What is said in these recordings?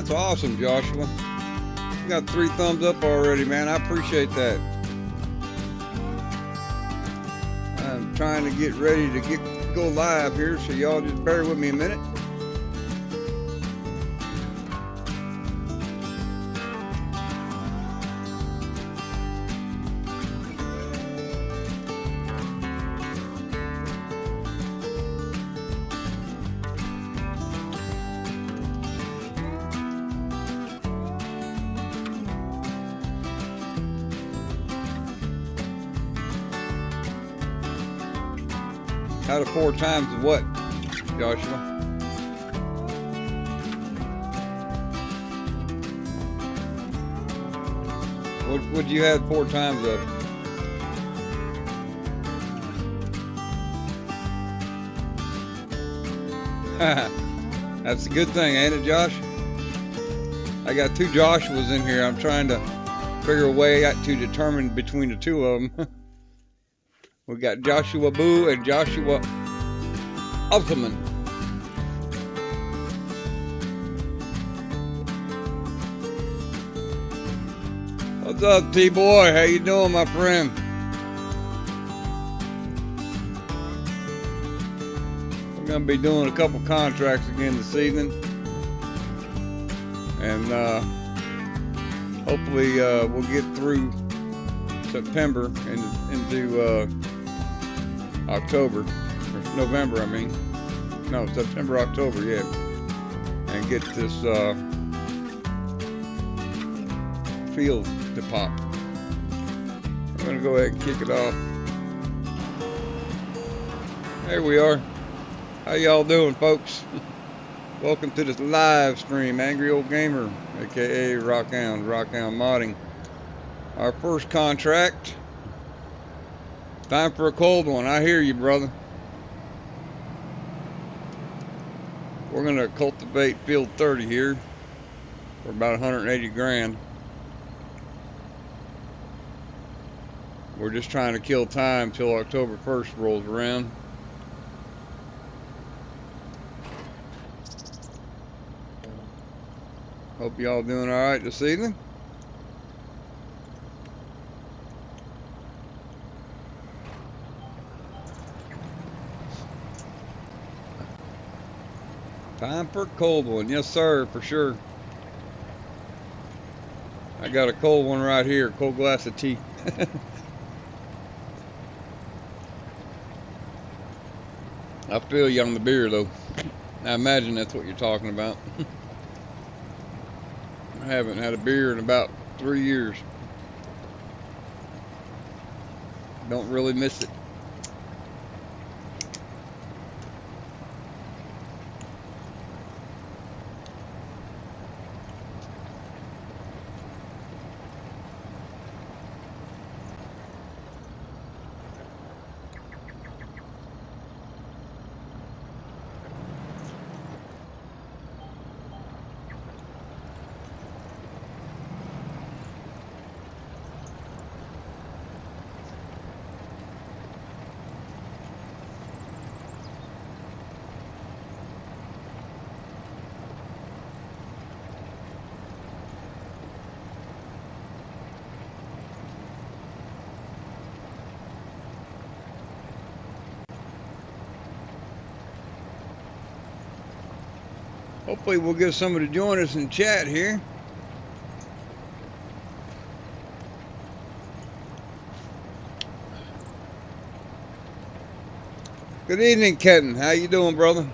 That's awesome, Joshua. You got 3 thumbs up already, man. I appreciate that. I'm trying to get ready to go live here, so y'all just bear with me a minute. Out of 4 times of what, Joshua? What'd you have 4 times of? That's a good thing, ain't it, Josh? I got 2 Joshuas in here. I'm trying to figure a way out to determine between the 2 of them. We got Joshua Boo and Joshua Ultimate. What's up, T-Boy? How you doing, my friend? We're gonna be doing a couple contracts again this evening, and hopefully we'll get through September and into October, or November, I mean. No, September, October, yeah. And get this field to pop. I'm gonna go ahead and kick it off. There we are. How y'all doing, folks? Welcome to this live stream. Angry Old Gamer, aka Rockhound Modding. Our first contract. Time for a cold one. I hear you, brother. We're gonna cultivate field 30 here for about 180 grand. We're just trying to kill time till October 1st rolls around. Hope y'all doing all right this evening. Time for a cold one. Yes, sir, for sure. I got a cold one right here, cold glass of tea. I feel you on the beer, though. I imagine that's what you're talking about. I haven't had a beer in about 3 years. Don't really miss it. Hopefully we'll get somebody to join us in chat here. Good evening, Kenton. How you doing, brother?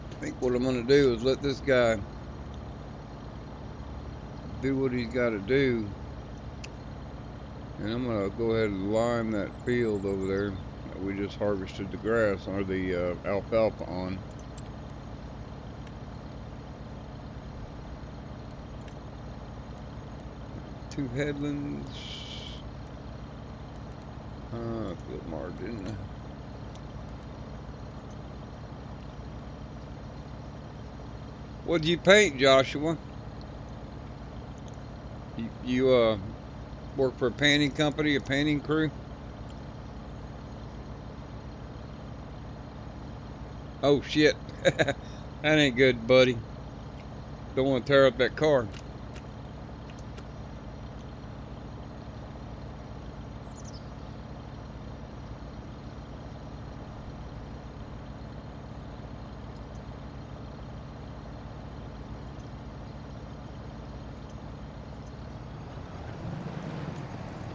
I think what I'm going to do is let this guy do what he's got to do, and I'm going to go ahead and lime that field over there that we just harvested the grass or the alfalfa on. Two headlands. Field margin. What did you paint, Joshua? You work for a painting company, a painting crew? Oh shit. That ain't good, buddy. Don't want to tear up that car.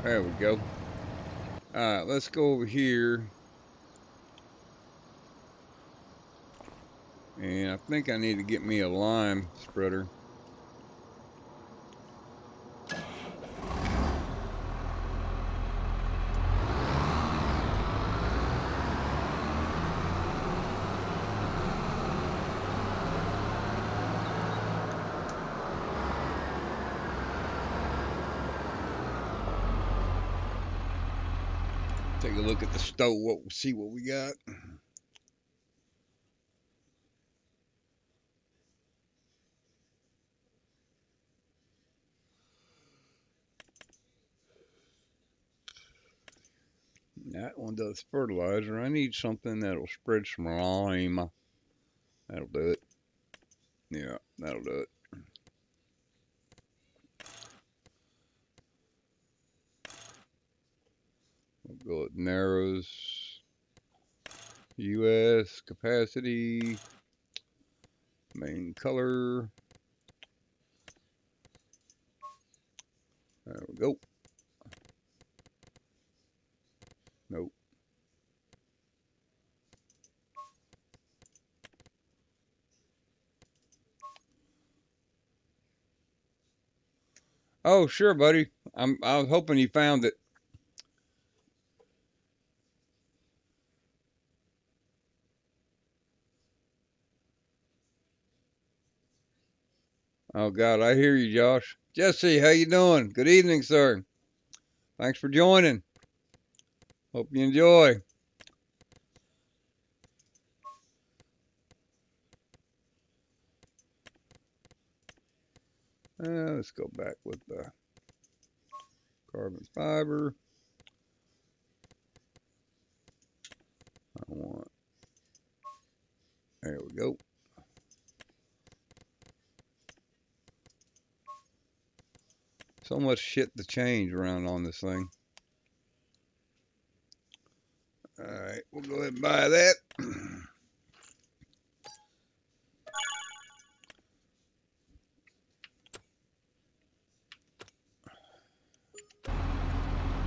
There we go. Alright, let's go over here. And I think I need to get me a lime spreader. Take a look at the stove, see what we got. That one does fertilizer. I need something that'll spread some lime. That'll do it. Yeah, that'll do it. We'll go with Narrows. US capacity. Main color. There we go. Nope. Oh, sure, buddy. I was hoping you found it. Oh God, I hear you, Josh. Jesse, how you doing? Good evening, sir. Thanks for joining. Hope you enjoy. Let's go back with the carbon fiber. I want. There we go. So much shit to change around on this thing. Alright, we'll go ahead and buy that.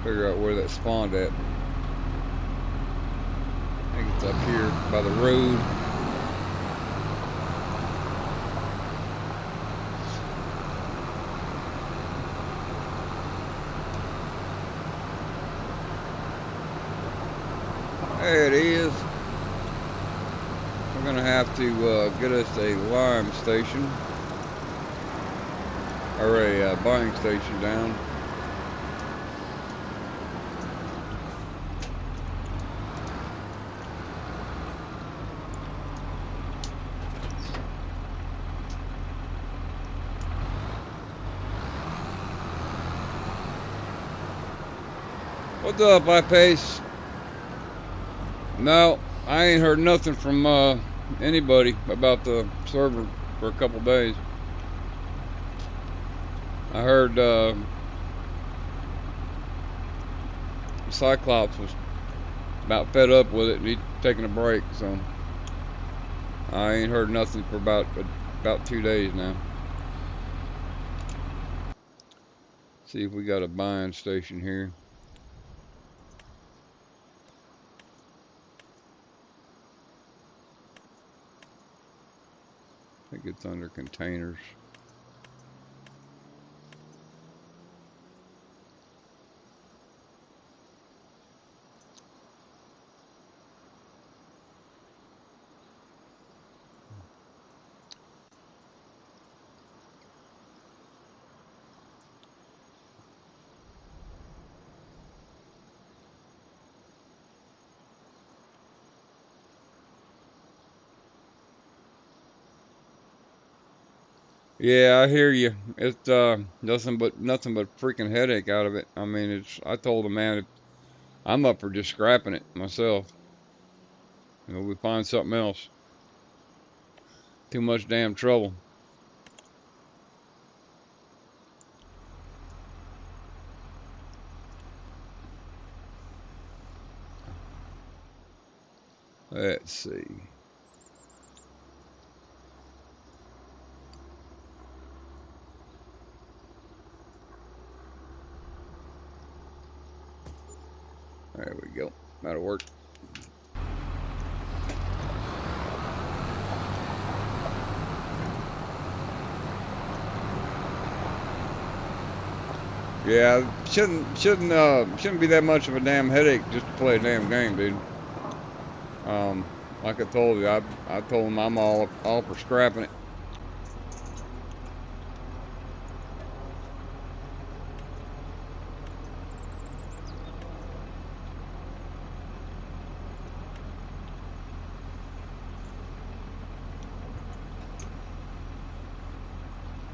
Figure out where that spawned at. I think it's up here by the road. There it is. We're gonna have to get us a lime station or a buying station down. What's up, iPace? No, I ain't heard nothing from anybody about the server for a couple days. I heard Cyclops was about fed up with it and he's taking a break, so I ain't heard nothing for about 2 days now. See if we got a buying station here. I think it's under containers. Yeah, I hear you. It's nothing but freaking headache out of it. I mean, I told the man I'm up for just scrapping it myself. You know, we find something else. Too much damn trouble. Let's see. There we go. That'll work. Yeah, shouldn't be that much of a damn headache just to play a damn game, dude. Like I told you, I told him I'm all for scrapping it.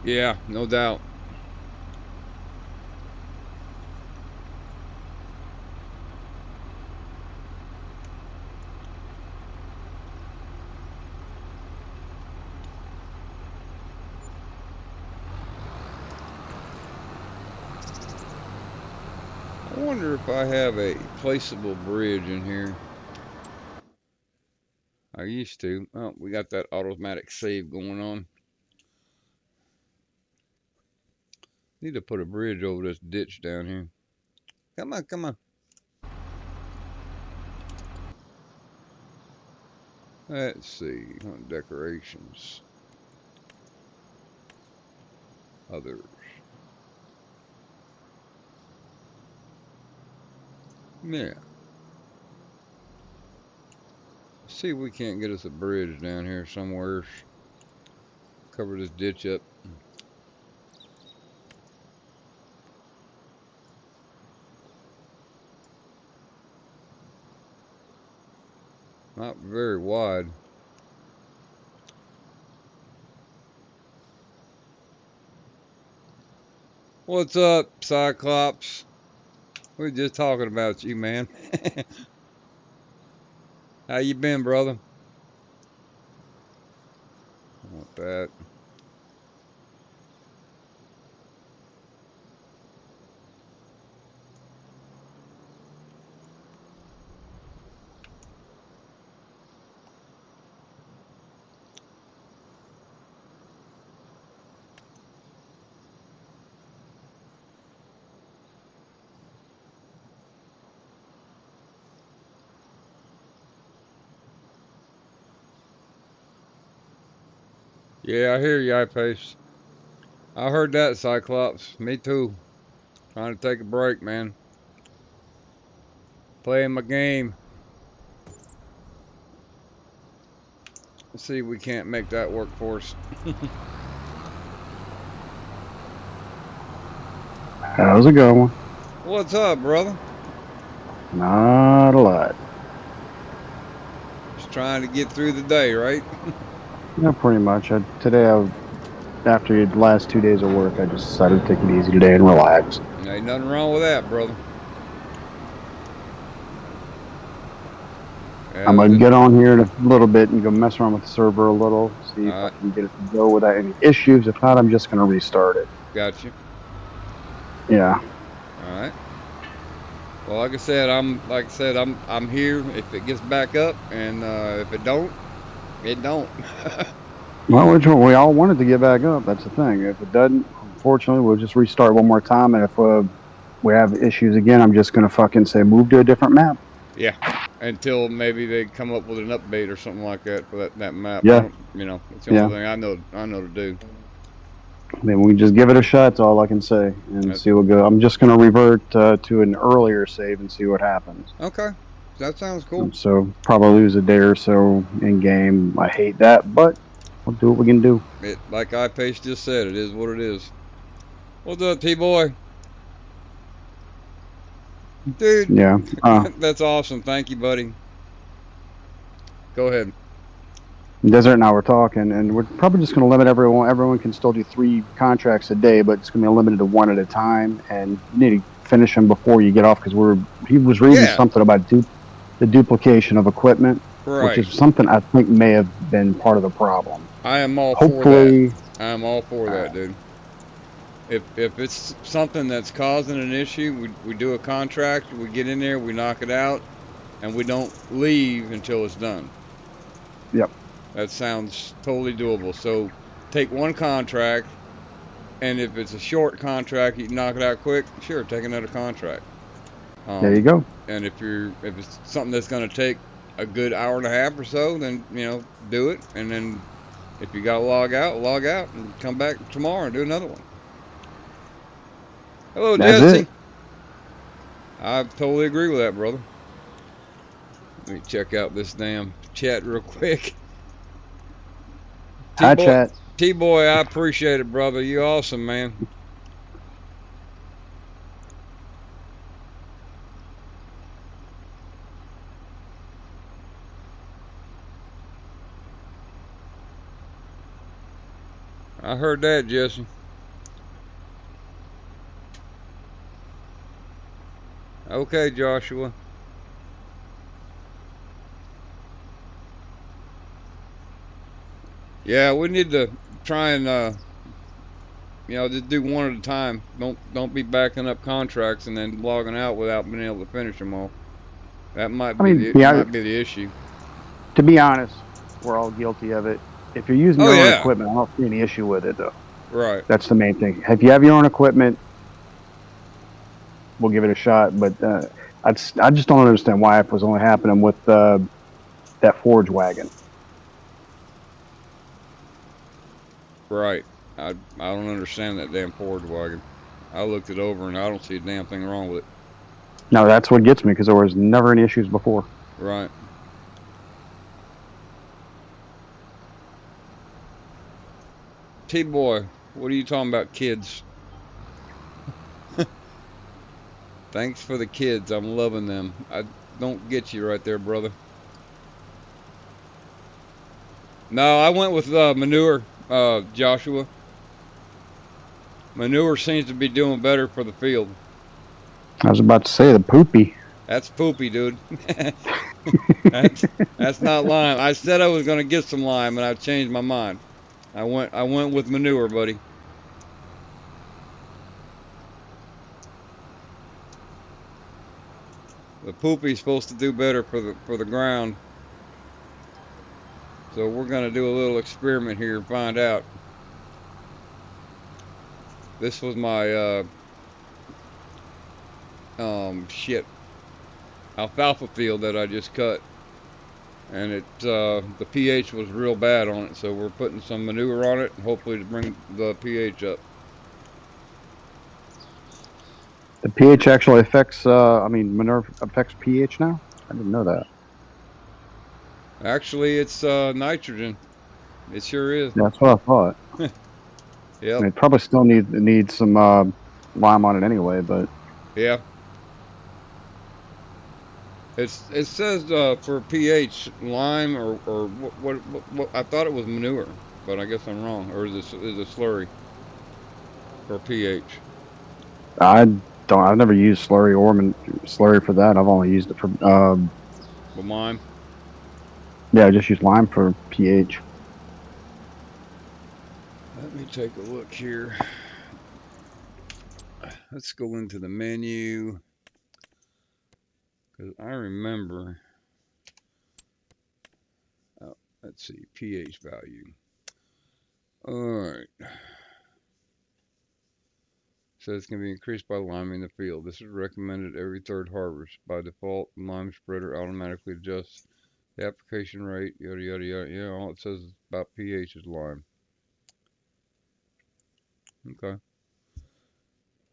Yeah, no doubt. I wonder if I have a placeable bridge in here. I used to. Oh, we got that automatic save going on. Need to put a bridge over this ditch down here. Come on, come on. Let's see. Decorations. Others. Yeah. See if we can't get us a bridge down here somewhere. Cover this ditch up. Not very wide. What's up, Cyclops? We were just talking about you, man. How you been, brother? I want that. Yeah, I hear you, I-Pace. I heard that, Cyclops. Me too. Trying to take a break, man. Playing my game. Let's see if we can't make that work for us. How's it going? What's up, brother? Not a lot. Just trying to get through the day, right? Yeah, pretty much. After the last 2 days of work, I just decided to take it easy today and relax. Ain't nothing wrong with that, brother. I'm going to get on here in a little bit and go mess around with the server a little, see if I can get it to go without any issues. If not, I'm just going to restart it. Gotcha. Yeah. All right. Well, like I said, I'm here if it gets back up, and if it don't, it don't. Well, we all wanted to get back up. That's the thing. If it doesn't, unfortunately, we'll just restart one more time. And if we have issues again, I'm just going to fucking say move to a different map. Yeah. Until maybe they come up with an update or something like that for that map. Yeah. You know, it's the only thing I know to do. I mean, we just give it a shot. That's all I can say, and see what goes. I'm just going to revert to an earlier save and see what happens. Okay, that sounds cool. So probably lose a day or so in game. I hate that, but we'll do what we can do. Like I-Pace just said, it is what it is. What's up, T-Boy? Dude. Yeah. That's awesome. Thank you, buddy. Go ahead. Desert and I were talking, and we're probably just going to limit everyone. Everyone can still do 3 contracts a day, but it's going to be limited to 1 at a time. And you need to finish them before you get off because he was reading Yeah, something about the duplication of equipment, which right. is something I think may have been part of the problem. I am all for that. Hopefully, I am all for that, dude. If it's something that's causing an issue, we do a contract, we get in there, we knock it out, and we don't leave until it's done. yep. That sounds totally doable. So take one contract, and if it's a short contract, you can knock it out quick. Sure, take another contract. There you Um, go. and if it's something that's going to take a good hour and a half or so, then do it. And then if you got to log out, and come back tomorrow and do another one. Hello, That's Jesse. it. I totally agree with that, brother. Let me check out this damn chat real quick. Hi, T-boy, chat. T-boy, I appreciate it, brother. You awesome, man. I heard that, Jesse. Okay, Joshua. Yeah, we need to try and just do one at a time. Don't be backing up contracts and then logging out without being able to finish them all. That I mean, yeah, might be the issue. to be honest, we're all guilty of it. If you're using Oh your own yeah, equipment, I don't see any issue with it, though. right. That's the main thing. If you have your own equipment, we'll give it a shot. But I just don't understand why it was only happening with that forge wagon. Right. I don't understand that damn Ford wagon. I looked it over and I don't see a damn thing wrong with it. No, that's what gets me because there was never any issues before. Right. T-boy, what are you talking about, kids? Thanks for the kids. I'm loving them. I don't get you right there, brother. No, I went with manure, Joshua. Manure seems to be doing better for the field. I was about to say the poopy. That's poopy, dude. that's that's not lime. I said I was gonna get some lime, and I changed my mind. I went with manure, buddy. The poopy's supposed to do better for the ground. So we're gonna do a little experiment here and find out. This was my shit alfalfa field that I just cut, and the pH was real bad on it. So we're putting some manure on it, and hopefully to bring the pH up. The pH actually affects. Manure affects pH now. I didn't know that. Actually, it's nitrogen. It sure is. That's what I thought. I Yep. mean, it probably still needs some lime on it anyway, but Yeah. It says for pH lime or what I thought it was manure, but I guess I'm wrong. Or is it slurry for pH? I don't. I've never used slurry for that. I've only used it for But lime. yeah. I just use lime for pH. Let me take a look here. Let's go into the menu because I remember. Oh, let's see pH value. All right. Says can be increased by liming the field. This is recommended every third harvest. By default, lime spreader automatically adjusts the application rate. Yada yada yada. Yeah, all it says about pH is lime. Okay.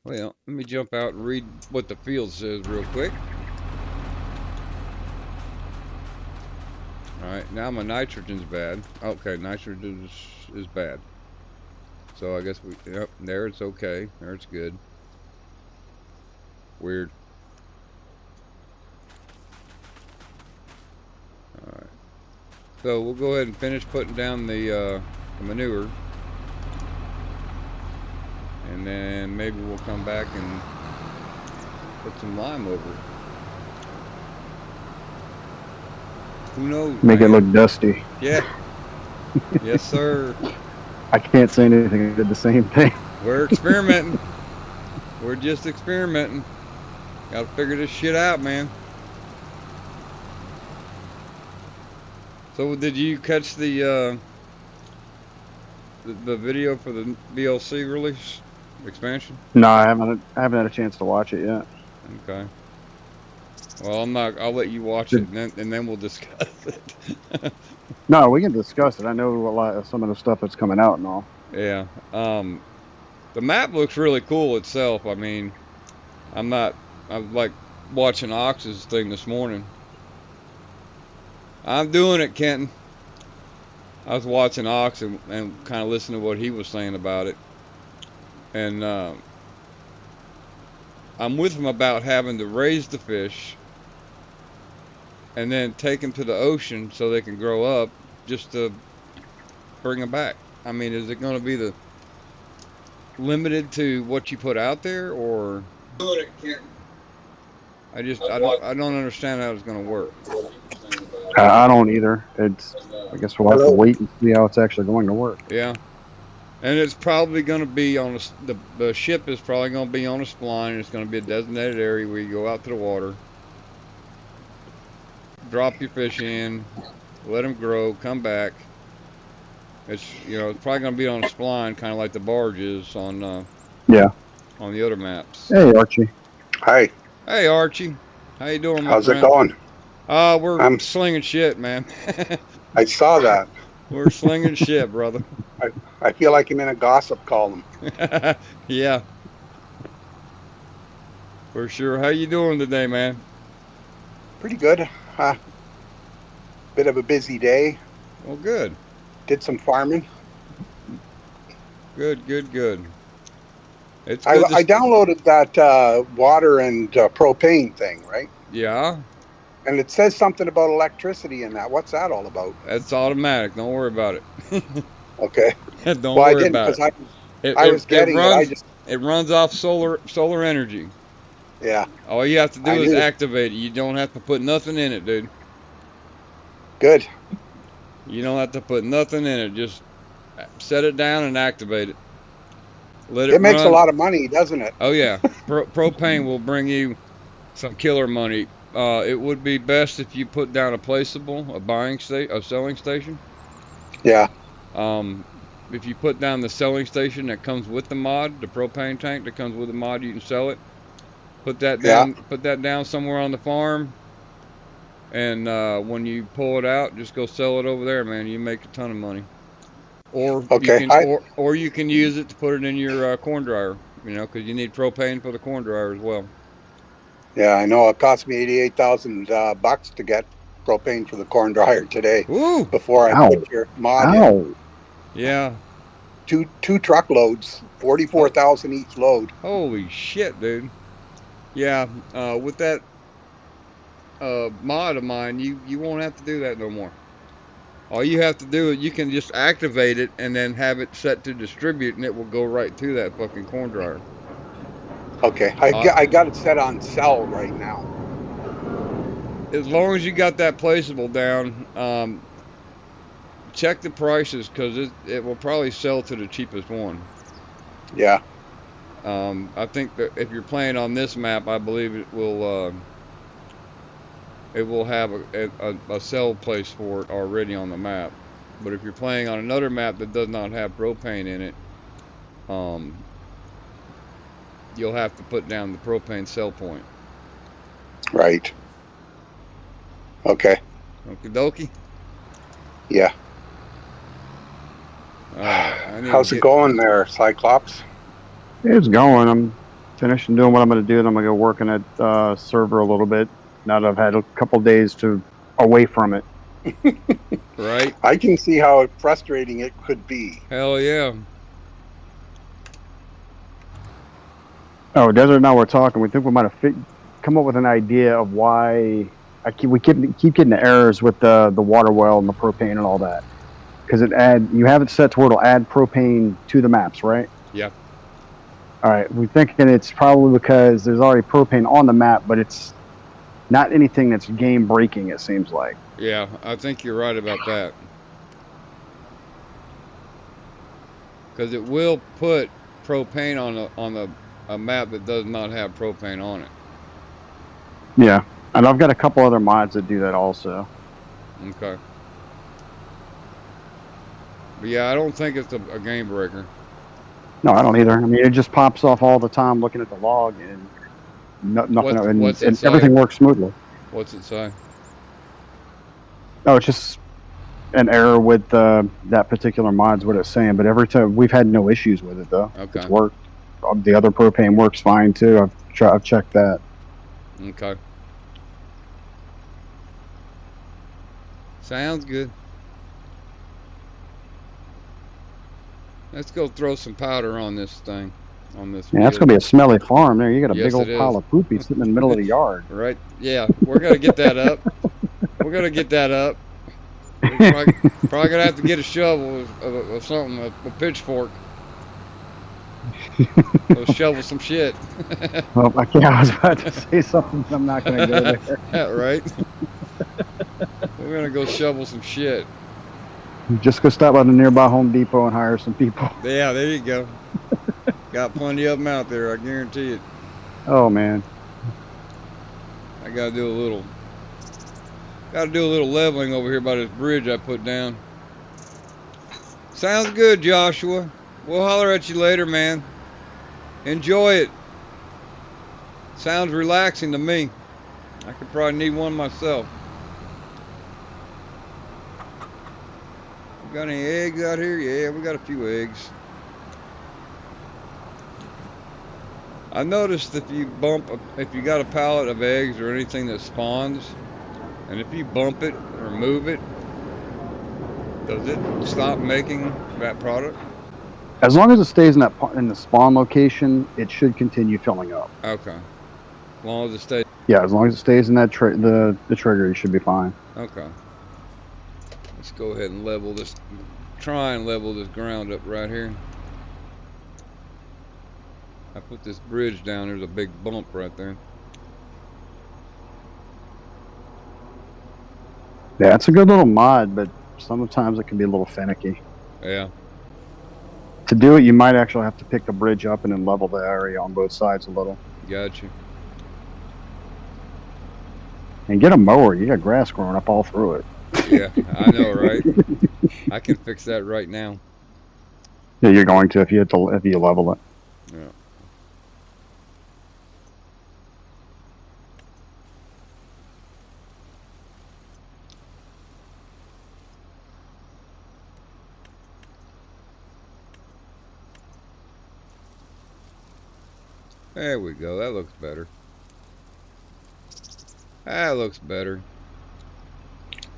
Well, let me jump out and read what the field says real quick. All right, now my nitrogen's bad. Okay, nitrogen is bad. So I guess yep, there it's okay. There it's good. Weird. All right. So we'll go ahead and finish putting down the manure. And then maybe we'll come back and put some lime over it. Who knows, Make man? it look dusty. Yeah. Yes, sir. I can't say anything. I did the same thing. We're experimenting. We're just experimenting. Gotta figure this shit out, man. So did you catch the video for the DLC release expansion? No, I haven't had a chance to watch it yet. Okay. Well, I'm not. I'll let you watch it, and then we'll discuss it. No, we can discuss it. I know a lot of some of the stuff that's coming out and all. Yeah. The map looks really cool itself. I mean, I was like watching Ox's thing this morning. I'm doing it, Kenton. I was watching Ox and kind of listening to what he was saying about it. And I'm with him about having to raise the fish and then take them to the ocean so they can grow up just to bring them back. I mean, is it going to be limited to what you put out there, or? I don't understand how it's going to work. I don't either. I guess we'll have to wait and see how it's actually going to work. Yeah. And it's probably going to be on the ship is probably going to be on a spline. It's going to be a designated area where you go out to the water, drop your fish in, let them grow, come back. It's it's probably going to be on a spline, kind of like the barge is on on the other maps. Hey, Archie. Hi. Hey, Archie. How you doing, my How's friend? it going? We're slinging shit, man. I saw that. We're slinging shit, brother. I feel like I'm in a gossip column. Yeah. For sure. How you doing today, man? Pretty good. Bit of a busy day. Well, good. Did some farming. Good. It's good I downloaded that water and propane thing, right? Yeah. And it says something about electricity in that. What's that all about? That's automatic. Don't worry about it. Okay. Don't worry about it. It runs off solar energy. Yeah. All you have to do is activate it. You don't have to put nothing in it, dude. Good. You don't have to put nothing in it. Just set it down and activate it. It makes a lot of money, doesn't it? Oh yeah. Propane will bring you some killer money. It would be best if you put down a selling station. Yeah. If you put down the selling station that comes with the mod, the propane tank that comes with the mod, you can sell it. Put that down. Yeah. Put that down somewhere on the farm, and when you pull it out, just go sell it over there, man. You make a ton of money. Or you can use it to put it in your corn dryer. Because you need propane for the corn dryer as well. Yeah, I know. It cost me $88,000 to get propane for the corn dryer today. Woo! Before I put your mod in. Yeah. Two truckloads, 44,000 each load. Holy shit, dude. Yeah. With that mod of mine, you won't have to do that no more. All you have to do is you can just activate it and then have it set to distribute, and it will go right to that fucking corn dryer. Okay, I got it set on sell right now. As long as you got that placeable down, check the prices, because it will probably sell to the cheapest one. Yeah. I think that if you're playing on this map, I believe it will have a sell place for it already on the map. But if you're playing on another map that does not have propane in it, you'll have to put down the propane sell point. Right. Okay. Okie dokie. Yeah. How's it going there, Cyclops? It's going. I'm finishing doing what I'm going to do, and I'm going to go working at server a little bit now that I've had a couple days away from it. Right. I can see how frustrating it could be. Hell yeah. Oh, Desert and I were talking. We think we might have come up with an idea of why we keep getting the errors with the water well and the propane and all that. Because you have it set to where it'll add propane to the maps, right? Yeah. All right. We're thinking it's probably because there's already propane on the map, but it's not anything that's game breaking, it seems like. Yeah, I think you're right about that. Because it will put propane on a map that does not have propane on it. Yeah. And I've got a couple other mods that do that also. Okay. But yeah, I don't think it's a game breaker. No, I don't either. I mean, it just pops off all the time looking at the log, and nothing, What's it and say? everything works smoothly. What's it say? Oh, it's just an error with that particular mod's what it's saying. But every time we've had no issues with it though. Okay. It's worked. The other propane works fine too. I've checked that. Okay. Sounds good. Let's go throw some powder on this thing. Yeah, that's gonna be a smelly farm there. You got a Yes, big old it pile is. of poopy sitting in the middle of the yard. Right? Yeah, we're gonna get that up. We're gonna get that up. We're probably gonna have to get a shovel or something, a pitchfork. We'll shovel some shit. Well, I was about to say something. I'm not gonna go there. Yeah, right? We're gonna go shovel some shit. Just go stop by the nearby Home Depot and hire some people. Yeah, there you go. Got plenty of them out there, I guarantee it. Oh man. I gotta do a little leveling over here by this bridge I put down. Sounds good, Joshua. We'll holler at you later, man. Enjoy it. Sounds relaxing to me. I could probably need one myself. Got any eggs out here? Yeah, we got a few eggs. I noticed if you got a pallet of eggs or anything that spawns, and if you bump it or move it, does it stop making that product? As long as it stays in the spawn location, it should continue filling up. Okay. As long as it stays. Yeah, as long as it stays in that the trigger, you should be fine. Okay. Let's go ahead and level this. Try and level this ground up right here. I put this bridge down. There's a big bump right there. Yeah, it's a good little mod, but sometimes it can be a little finicky. Yeah. To do it, you might actually have to pick the bridge up and then level the area on both sides a little. Gotcha. And get a mower. You got grass growing up all through it. Yeah, I know, right? I can fix that right now. Yeah, you're going to if you level it. Yeah. There we go. That looks better. That looks better.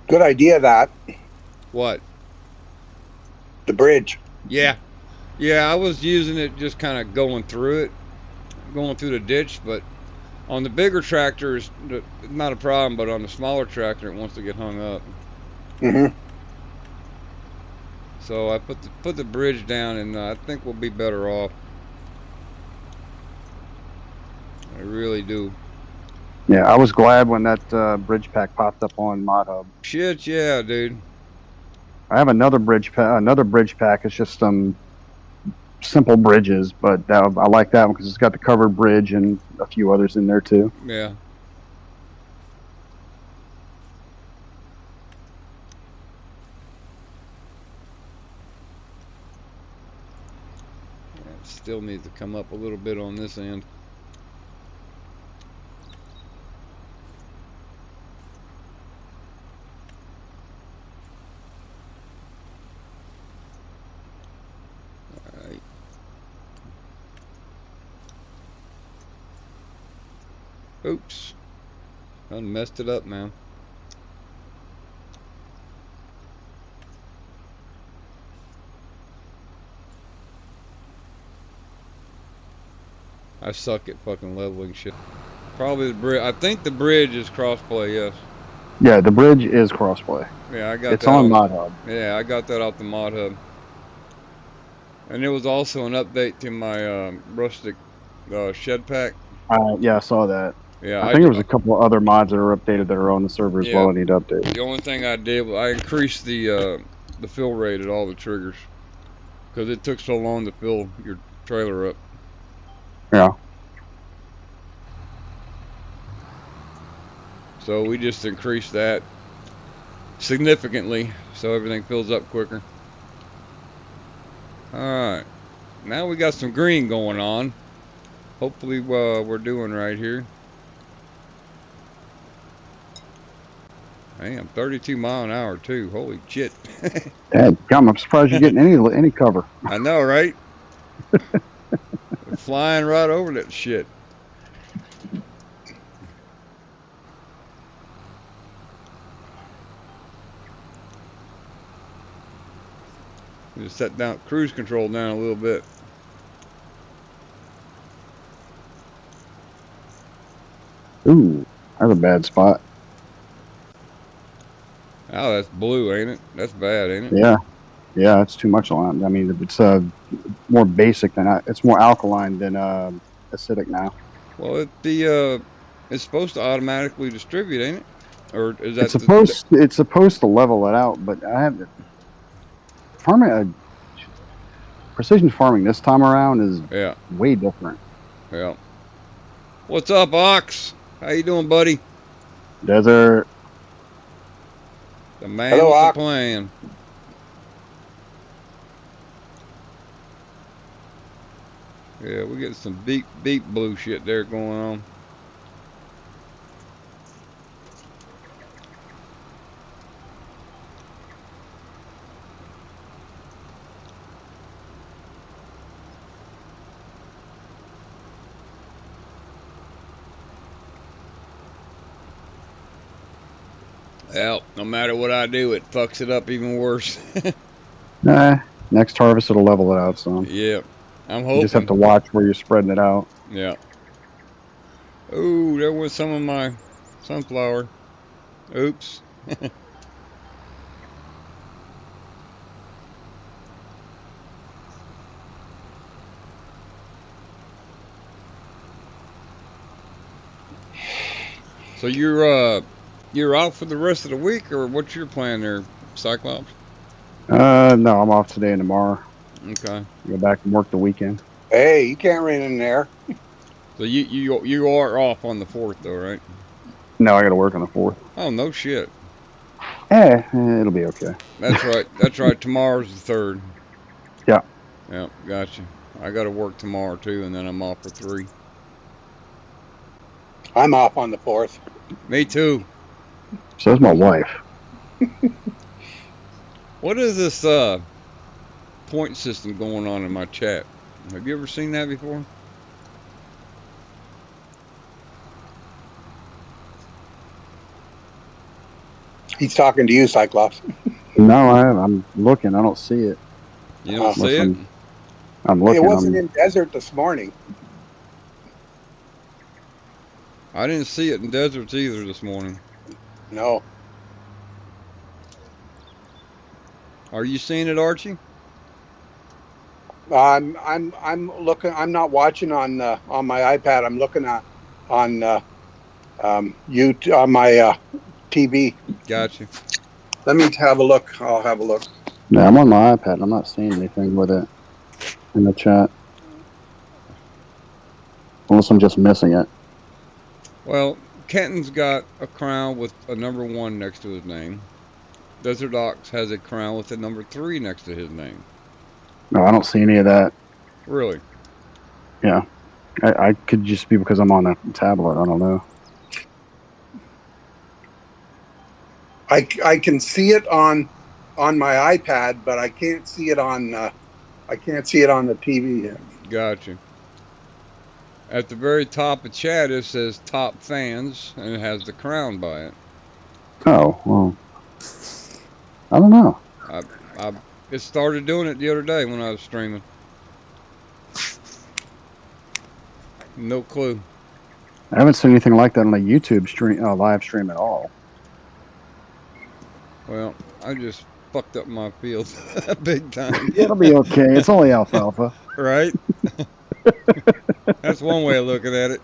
Good idea, that. What? The bridge. Yeah. Yeah, I was using it just kind of going through the ditch, but on the bigger tractors, not a problem, but on the smaller tractor, it wants to get hung up. Mm-hmm. So I put the bridge down, and I think we'll be better off. I really do. Yeah, I was glad when that bridge pack popped up on Mod Hub. Shit, yeah, dude. I have another bridge pack. It's just some simple bridges, but I like that one because it's got the covered bridge and a few others in there too. Yeah. It still needs to come up a little bit on this end. Oops. I messed it up now. I suck at fucking leveling shit. Probably the bridge. I think the bridge is crossplay, yes. Yeah, the bridge is crossplay. Yeah, I got It's that on on. Mod Hub. Yeah, I got that off the mod hub. And there was also an update to my rustic shed pack. Yeah, I saw that. Yeah, I think there was a couple of other mods that are updated that are on the server as yeah. well. I need to update. The only thing I did was I increased the fill rate at all the triggers because it took so long to fill your trailer up. Yeah. So we just increased that significantly so everything fills up quicker. Alright, now we got some green going on. Hopefully we're doing right here. Damn, 32 mile an hour too. Holy shit. Damn, I'm surprised you're getting any cover. I know, right? Flying right over that shit. Just set down cruise control down a little bit. Ooh, that's a bad spot. Oh, that's blue, ain't it? That's bad, ain't it? Yeah, that's too much on. I mean, it's more basic than it's more alkaline than acidic now. Well, it's supposed to automatically distribute, ain't it? Or is that it's supposed to level it out? But I have farming. Precision farming this time around is way different. Yeah. What's up, Ox? How you doing, buddy? Desert. The man with the plan. Yeah, we get some deep blue shit there going on. Well, no matter what I do, it fucks it up even worse. Nah, next harvest it'll level it out some. Yeah, I'm hoping. You just have to watch where you're spreading it out. Yeah. Ooh, there went some of my sunflower. Oops. So you're out for the rest of the week, or what's your plan there, Cyclops? No, I'm off today and tomorrow. Okay. Go back and work the weekend. Hey, you can't rain in there. So you are off on the 4th though, right? No, I got to work on the 4th. Oh, no shit. It'll be okay. That's right. That's right. Tomorrow's the 3rd. Yeah. Yeah, gotcha. I got to work tomorrow too, and then I'm off for 3. I'm off on the 4th. Me too. So is my wife. What is this point system going on in my chat? Have you ever seen that before? He's talking to you, Cyclops. No, I'm looking. I don't see it. You don't see it? I'm looking. It wasn't in Desert this morning. I didn't see it in Deserts either this morning. No. Are you seeing it, Archie? I'm looking. I'm not watching on my iPad. I'm looking at on YouTube on my TV. Gotcha. Let me have a look. I'll have a look. Yeah, I'm on my iPad. I'm not seeing anything with it in the chat, unless I'm just missing it. Well, Kenton's got a crown with a number 1 next to his name. DesertOx has a crown with a number 3 next to his name. No, I don't see any of that. Really? Yeah. I could just be because I'm on a tablet. I don't know. I can see it on my iPad, but I can't see it on the TV yet. Gotcha. At the very top of chat, it says top fans, and it has the crown by it. Oh, well. I don't know. It started doing it the other day when I was streaming. No clue. I haven't seen anything like that on a YouTube stream, live stream at all. Well, I just fucked up my field big time. It'll be okay. It's only alfalfa. Right? That's one way of looking at it.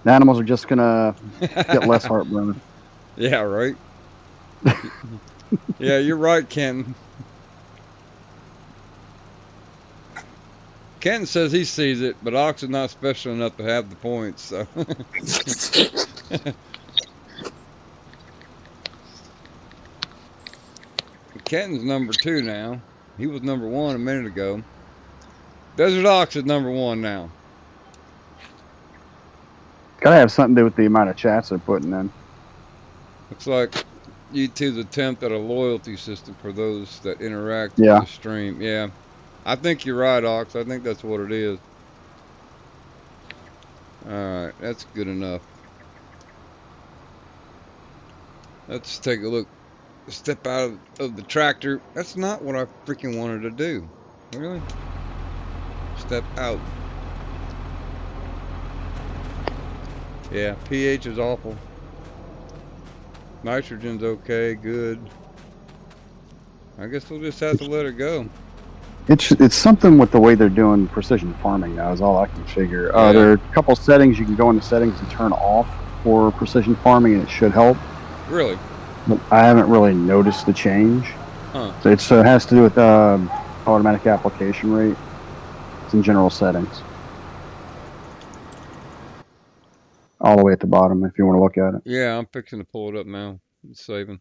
The animals are just gonna get less heartburn. Yeah, right? Yeah, you're right, Kenton. Kenton says he sees it, but Ox is not special enough to have the points, so. Kenton's number 2 now. He was number 1 a minute ago. DesertOx is number 1 now. Gotta have something to do with the amount of chats they're putting in. Looks like YouTube's attempt at a loyalty system for those that interact Yeah. with the stream. Yeah. I think you're right, Ox. I think that's what it is. Alright, that's good enough. Let's take a look. Step out of the tractor. That's not what I freaking wanted to do. Really? Step out. Yeah, pH is awful. Nitrogen's okay, good. I guess we'll just have to let it go. It's something with the way they're doing precision farming now is all I can figure. Yeah. There are a couple settings you can go into settings and turn off for precision farming, and it should help. Really? But I haven't really noticed the change. Huh. So it has to do with automatic application rate. It's in general settings. All the way at the bottom if you want to look at it. Yeah, I'm fixing to pull it up now. It's saving.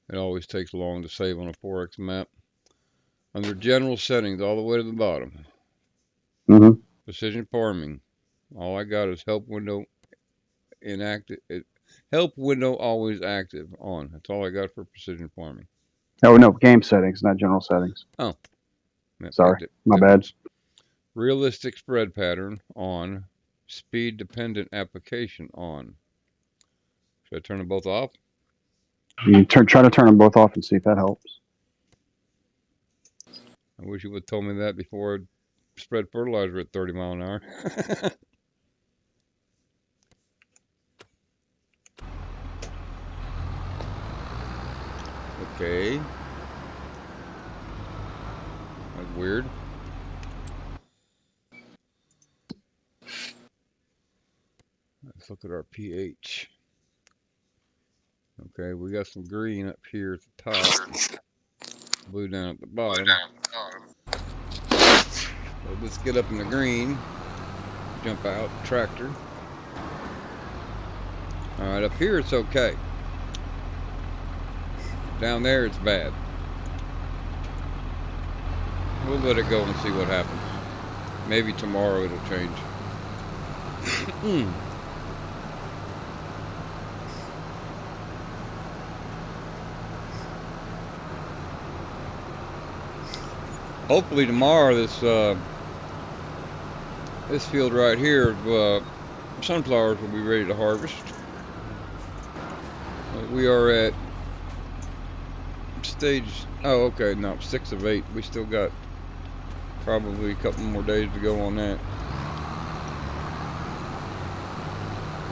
It always takes long to save on a 4X map. Under general settings, all the way to the bottom. Mm-hmm. Precision farming. All I got is help window inactive. Help window always active on. That's all I got for precision farming. Oh no, game settings, not general settings. Oh. Yeah, Sorry, my bad. Realistic spread pattern on. Speed dependent application on. Should I turn them both off? You try to turn them both off and see if that helps. I wish you would have told me that before I spread fertilizer at 30 miles an hour. Okay. That's weird. Let's look at our pH. Okay, we got some green up here at the top, blue down at the bottom. So let's get up in the green, jump out, tractor. Alright, up here it's okay. Down there it's bad. We'll let it go and see what happens. Maybe tomorrow it'll change. Hopefully tomorrow this field right here of sunflowers will be ready to harvest. We are at stage, oh okay, no, 6 of 8. We still got probably a couple more days to go on that.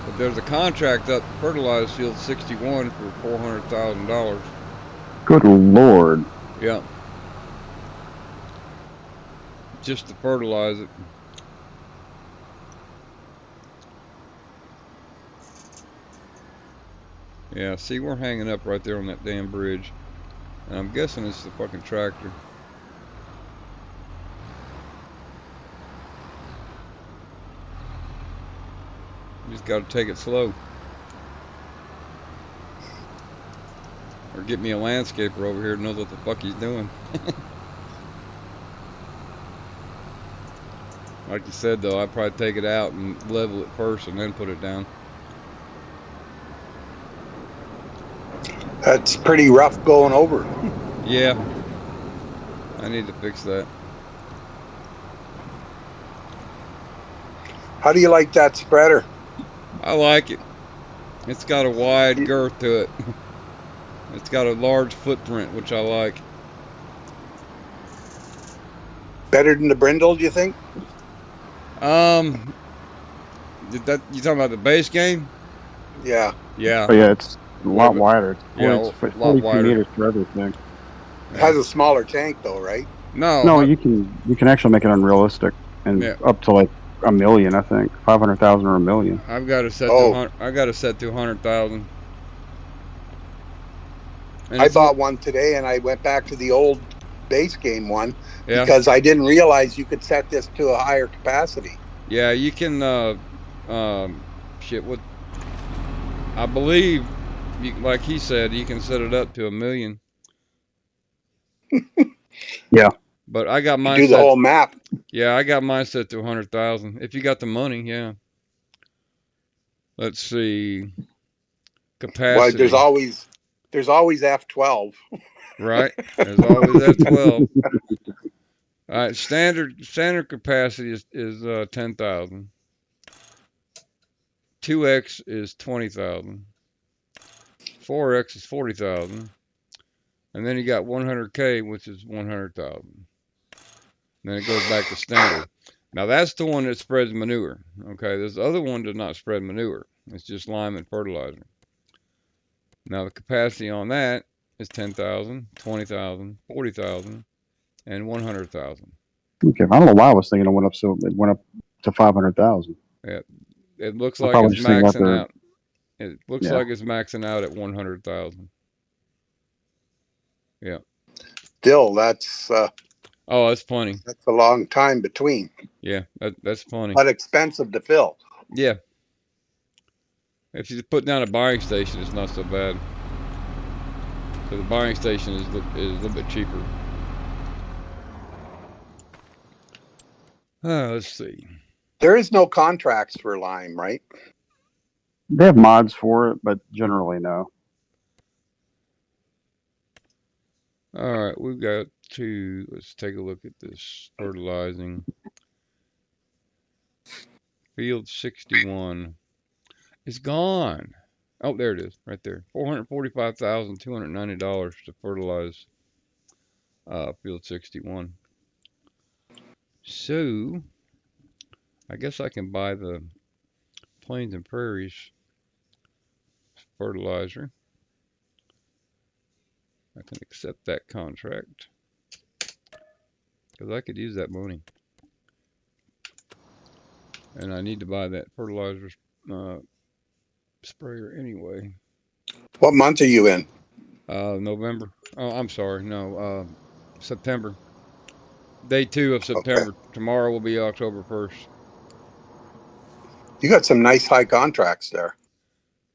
But there's a contract up to fertilize field 61 for $400,000. Good Lord. Yeah. Just to fertilize it. Yeah, see, we're hanging up right there on that damn bridge. And I'm guessing it's the fucking tractor. You just gotta take it slow. Or get me a landscaper over here that knows what the fuck he's doing. Like you said though, I'd probably take it out and level it first and then put it down. That's pretty rough going over. Yeah. I need to fix that. How do you like that spreader? I like it. It's got a wide girth to it. It's got a large footprint, which I like. Better than the Brindle, do you think? That you talking about the base game? Yeah. Yeah. But yeah, it's a lot Way- wider. Yeah, It's a lot 42 wider. meters for everything. It has a smaller tank though, right? No, No, you can actually make it unrealistic and yeah. up to like a million, I think, 500,000 or a million. I've got it set to Oh. 100. I got it set to 100,000. And I it's bought one today and I went back to the old base game one yeah, because I didn't realize you could set this to a higher capacity. yeah. You can shit. What I believe, like he said, you can set it up to 1 million. Yeah. But I got You mine do the set. whole map. Yeah, I got mine set to 100,000. If you got the money, yeah. Let's see. Well, Capacity. there's always F12. Right. There's always F12. All right. Standard capacity is 10,000. 2x is 20,000. 4x is 40,000. And then you got 100K, which is 100,000. Then it goes back to standard. Now that's the one that spreads manure. Okay, this other one does not spread manure. It's just lime and fertilizer. Now the capacity on that is 10,000, 20,000, 40,000, and 100,000. Okay. I don't know why I was thinking it went up to 500,000. It looks I like thought we it's were just thinking about maxing out. It looks Yeah. like it's maxing out at 100,000. Yeah. Still, that's Oh, that's plenty. a long time between, Yeah, that's plenty. but expensive to fill. Yeah. If you put down a buying station, it's not so bad. So the buying station is a little bit cheaper. Let's see. There is no contracts for lime, right? They have mods for it, but generally no. All right, we've got to, let's take a look at this fertilizing. Field 61. It's gone. Oh, there it is, right there. $445,290 to fertilize field 61. So, I guess I can buy the Plains and Prairies fertilizer. I can accept that contract because I could use that money. And I need to buy that fertilizer sprayer anyway. What month are you in? November. Oh, I'm sorry. No, September. Day 2 of September. Okay. Tomorrow will be October 1st. You got some nice high contracts there.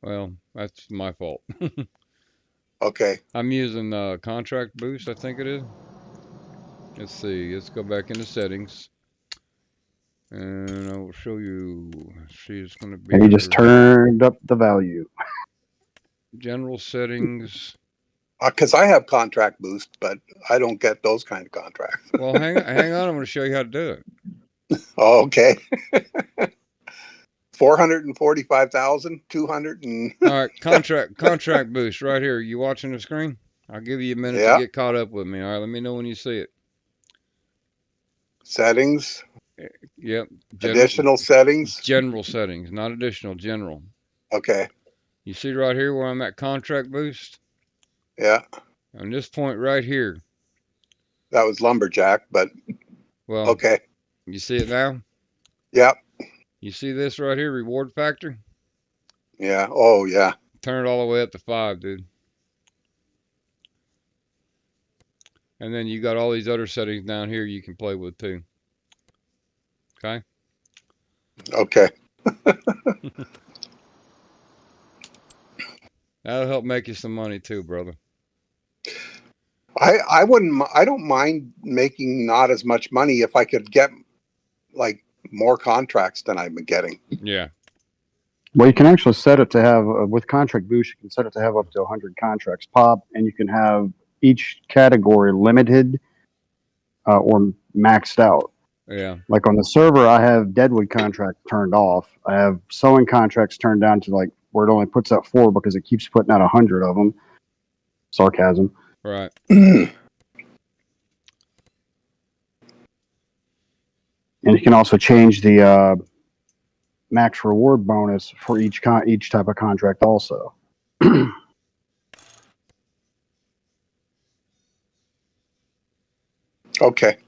Well, that's my fault. Okay. I'm using contract boost, I think it is. Let's see. Let's go back into settings. And I will show you. She's going to be. And you just turned up the value. General settings. Because I have contract boost, but I don't get those kind of contracts. Well, hang on. I'm going to show you how to do it. Oh, okay. 445,200 and. All right, contract boost right here. You watching the screen? I'll give you a minute to get caught up with me. All right, let me know when you see it. Settings. Yep. Additional settings. General settings, not additional. General. Okay. You see right here where I'm at contract boost? Yeah. On this point right here. That was lumberjack, but well. Okay. You see it now? Yep. You see this right here, reward factor? Yeah. Oh, yeah. Turn it all the way up to 5, dude. And then you got all these other settings down here you can play with too. Okay? Okay. That'll help make you some money too, brother. I don't mind making not as much money if I could get like more contracts than I've been getting. Yeah. Well, you can actually set it to have, with contract boost, you can set it to have up to 100 contracts pop, and you can have each category limited or maxed out. Yeah. Like on the server, I have deadwood contracts turned off. I have sowing contracts turned down to like where it only puts out 4 because it keeps putting out 100 of them. Sarcasm. Right. And you can also change the max reward bonus for each type of contract also. Okay.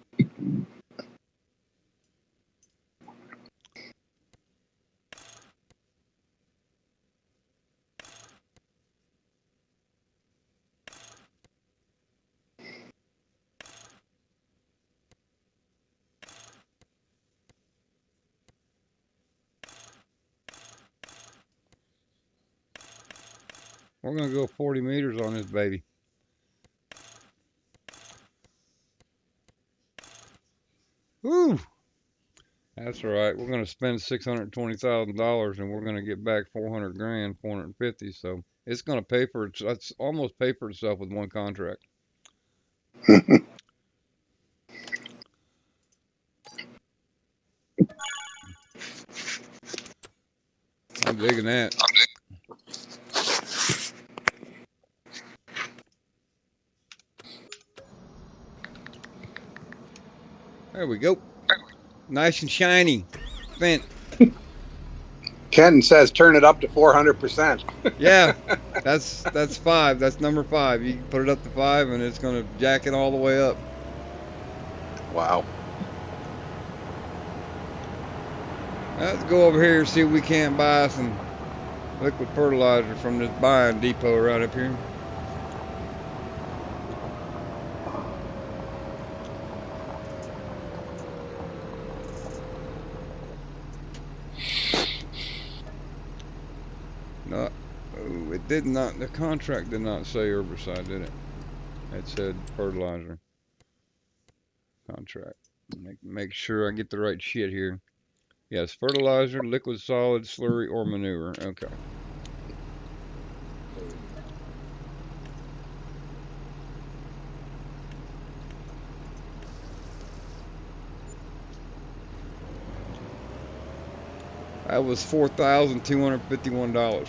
We're gonna go 40 meters on this baby. Woo! That's all right. We're gonna spend $620,000 and we're gonna get back 400 grand, 450. So it's gonna pay for it. That's almost pay for itself with one contract. I'm digging that. There we go. Nice and shiny. Fent. Ken says turn it up to 400%. Yeah, that's 5. That's number 5. You can put it up to 5 and it's gonna jack it all the way up. Wow. Let's go over here and see if we can't buy some liquid fertilizer from this buying depot right up here. No, oh, it did not. The contract did not say herbicide, did it? It said fertilizer contract. Make sure I get the right shit here. Yes, fertilizer, liquid, solid, slurry, or manure. Okay. That was $4,251.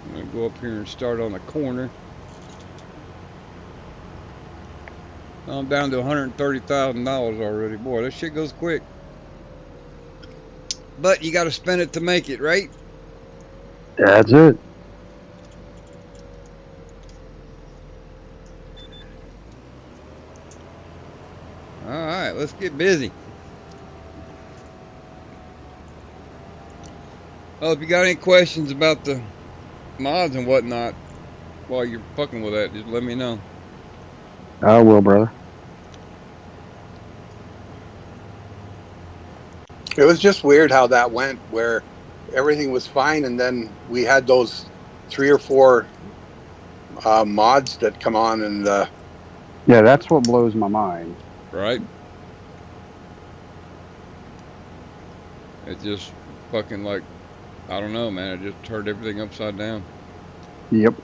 I'm gonna go up here and start on the corner. I'm down to $130,000 already. Boy, this shit goes quick. But you got to spend it to make it, right? That's it. All right, let's get busy. Oh, if you got any questions about the mods and whatnot while you're fucking with that, just let me know. I will, brother. It was just weird how that went, where everything was fine, and then we had those 3 or 4 mods that come on, and Yeah, that's what blows my mind. Right? It just fucking like, I don't know, man. It just turned everything upside down. Yep.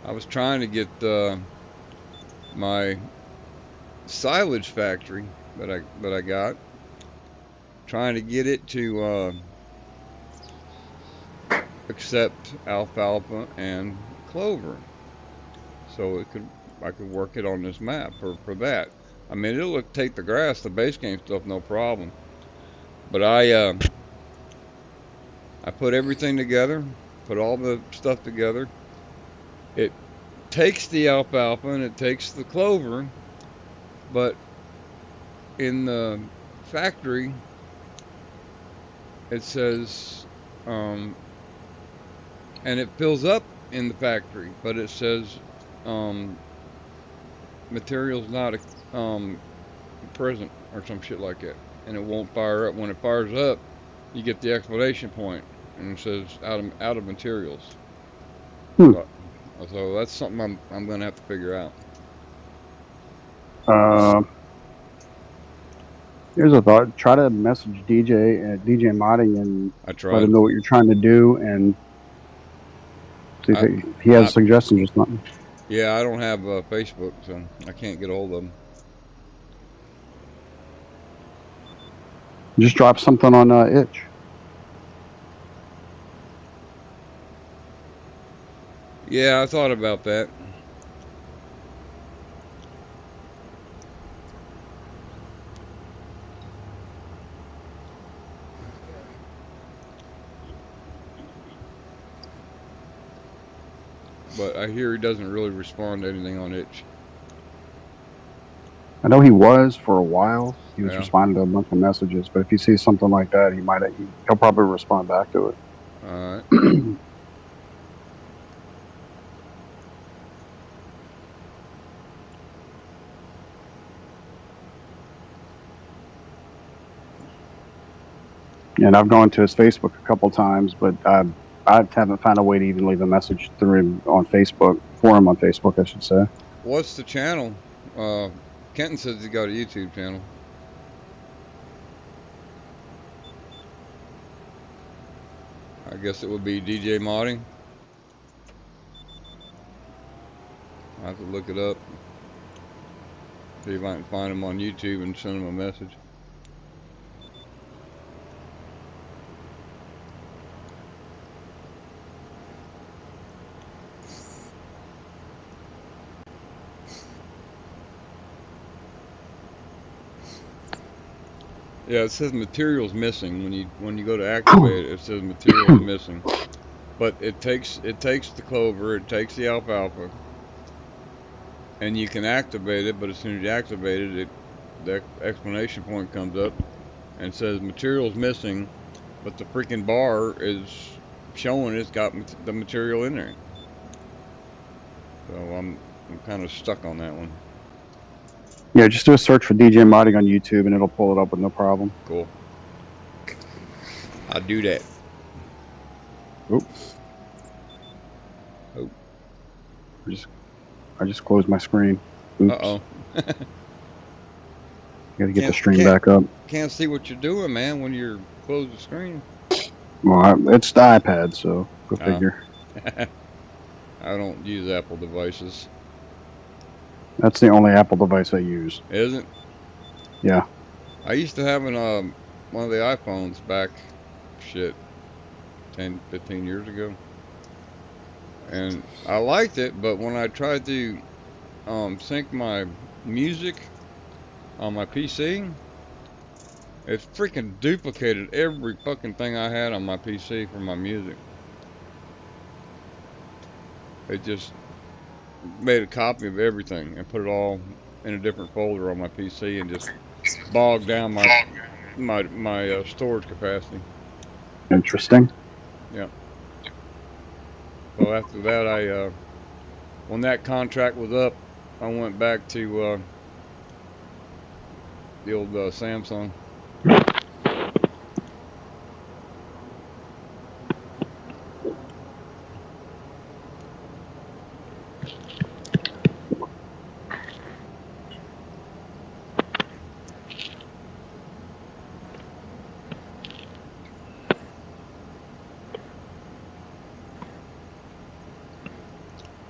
I was trying to get my silage factory that I got, trying to get it to accept alfalfa and clover, so I could work it on this map for that. I mean, it'll take the grass, the base game stuff, no problem. But I put everything together, put all the stuff together. It takes the alfalfa and it takes the clover, but in the factory it says, and it fills up in the factory, but it says materials not present or some shit like that, and it won't fire up. When it fires up, you get the exclamation point, and it says out of materials. Hmm. So that's something I'm gonna have to figure out. Here's a thought. Try to message DJ at DJ Modding and I let tried. him know what you're trying to do and see I, if he has I suggestions or something. yeah, I don't have Facebook, so I can't get a hold of him. Just drop something on Itch. Yeah, I thought about that. But I hear he doesn't really respond to anything on Itch. I know he was for a while. He was Yeah. responding to a bunch of messages, but if he sees something like that, he'll probably respond back to it. All right. And I've gone to his Facebook a couple times, but I haven't found a way to even leave a message through him on Facebook, for him on Facebook, I should say. What's the channel? Kenton says he's got a YouTube channel. I guess it would be DJ Modding. I have to look it up. See if I can find him on YouTube and send him a message. Yeah, it says materials missing when you go to activate it. It says materials missing, but it takes the clover, it takes the alfalfa, and you can activate it. But as soon as you activate it, the exclamation point comes up and says materials missing, but the freaking bar is showing it's got the material in there. So I'm kind of stuck on that one. Yeah, just do a search for DJ Modding on YouTube and it'll pull it up with no problem. Cool. I'll do that. Oops. Oh. I just closed my screen. Oops. Uh-oh. Gotta get the stream back up. Can't see what you're doing, man, when you're closing the screen. Well, it's the iPad, so go figure. I don't use Apple devices. That's the only Apple device I use. Is it? Yeah. I used to have one of the iPhones back, 10, 15 years ago. And I liked it, but when I tried to sync my music on my PC, it freaking duplicated every fucking thing I had on my PC for my music. It just made a copy of everything and put it all in a different folder on my PC and just bogged down my storage capacity. Interesting. Yeah. So after that, when that contract was up, I went back to the old Samsung.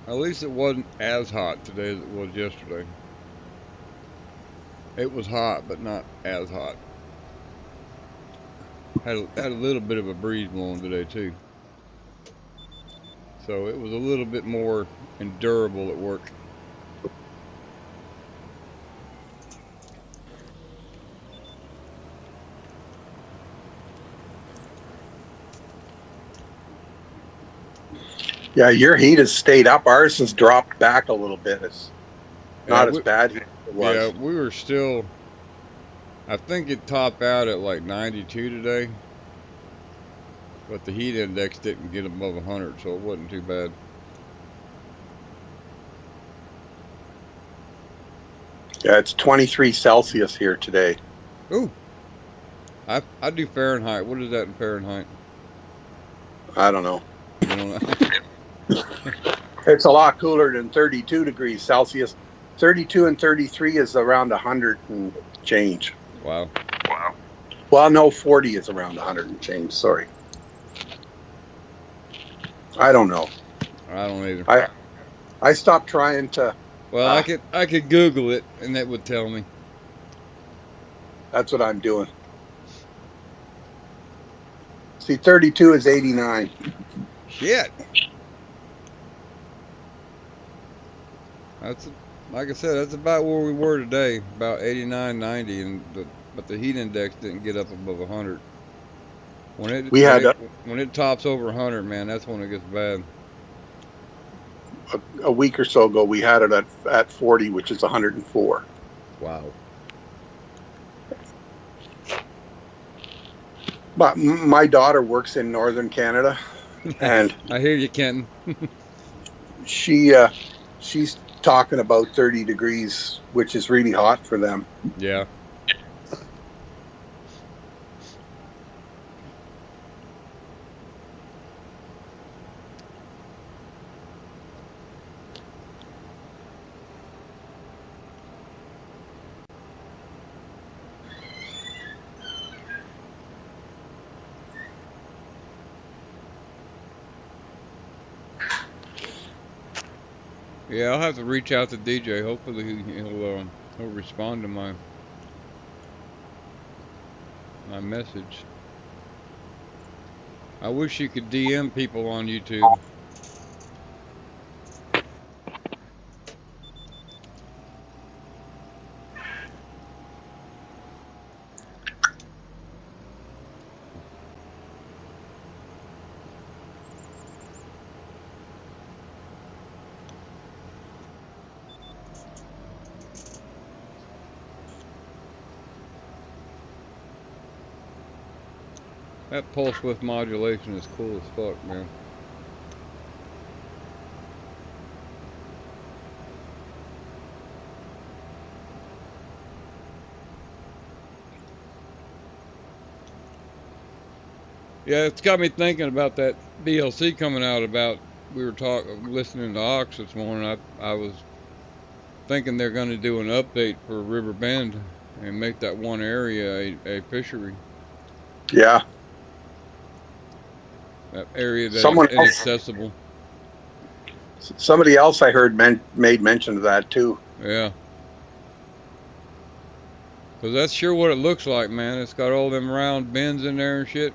At least it wasn't as hot today as it was yesterday. It was hot, but not as hot. Had a little bit of a breeze blowing today too. So it was a little bit more endurable at work. Yeah, your heat has stayed up. Ours has dropped back a little bit. It's not as bad as it was. Yeah, we were still, I think it topped out at like 92 today. But the heat index didn't get above 100, so it wasn't too bad. Yeah, it's 23 Celsius here today. Ooh. I do Fahrenheit. What is that in Fahrenheit? I don't know. You know, It's a lot cooler than 32 degrees Celsius. 32 and 33 is around 100 and change. wow. Well, no, 40 is around 100 and change. Sorry. I don't know. I don't either. I stopped trying to. Well, I could Google it, and that would tell me. That's what I'm doing. See, 32 is 89. Shit. That's like I said. That's about where we were today, about 89, 90, but the heat index didn't get up above 100. When it tops over 100, man, that's when it gets bad. A week or so ago, we had it at 40, which is 104. Wow. But my daughter works in northern Canada, and I hear you, Kenton. she's talking about 30 degrees, which is really hot for them. Yeah. Yeah, I'll have to reach out to DJ. Hopefully he'll respond to my message. I wish you could DM people on YouTube. That pulse width modulation is cool as fuck, man. Yeah, it's got me thinking about that DLC coming out. We were listening to Ox this morning. I was thinking they're going to do an update for River Bend and make that one area a fishery. Yeah. That area that's inaccessible. Somebody else I heard made mention of that too. Yeah. Because that's sure what it looks like, man. It's got all them round bends in there and shit.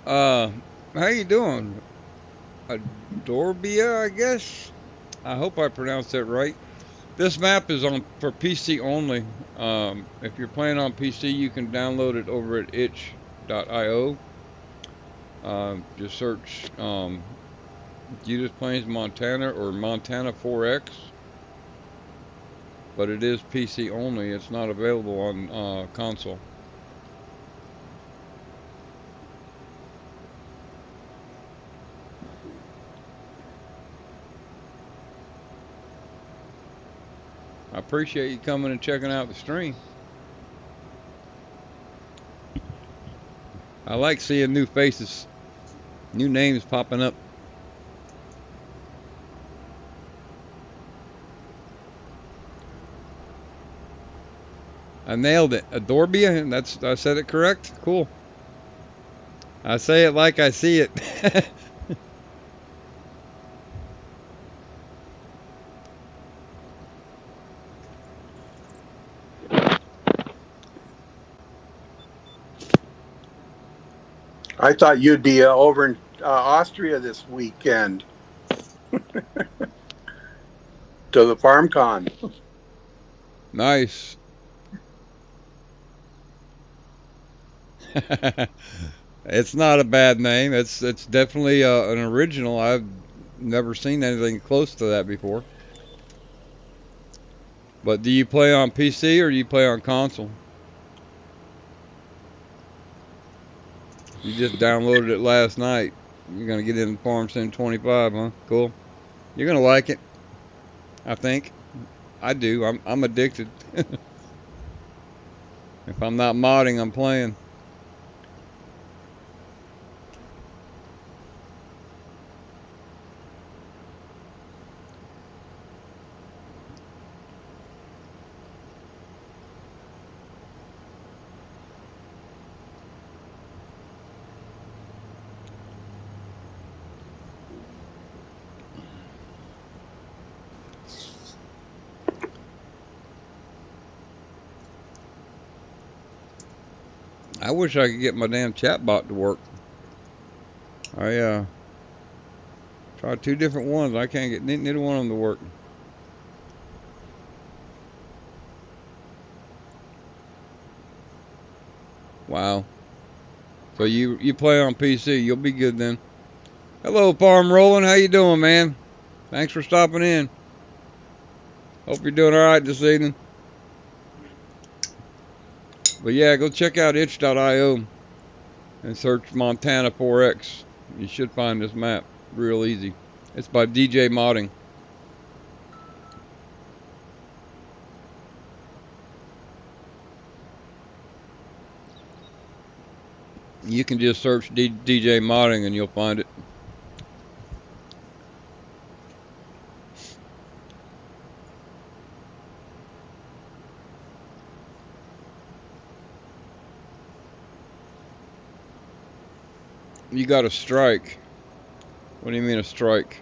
How you doing? Adorbia, I guess? I hope I pronounced that right. This map is for PC only. If you're playing on PC, you can download it over at itch.io. Just search Judith Plains, Montana, or Montana 4X. But it is PC only. It's not available on console. I appreciate you coming and checking out the stream. I like seeing new faces, new names popping up. I nailed it. Adorbia, I said it correct? Cool. I say it like I see it. I thought you'd be over in Austria this weekend to the FarmCon. Nice. It's not a bad name. It's definitely an original. I've never seen anything close to that before. But do you play on PC or do you play on console? You just downloaded it last night. You're gonna get it in Farm Sim 25, huh? Cool. You're gonna like it, I think. I do. I'm addicted. If I'm not modding, I'm playing. I wish I could get my damn chatbot to work. I tried 2 different ones. I can't get neither one of them to work. Wow. So you play on PC, you'll be good then. Hello, Farm Roland. How you doing, man? Thanks for stopping in. Hope you're doing all right this evening. But yeah, go check out itch.io and search Montana 4X. You should find this map real easy. It's by DJ Modding. You can just search DJ Modding and you'll find it. You got a strike. What do you mean a strike?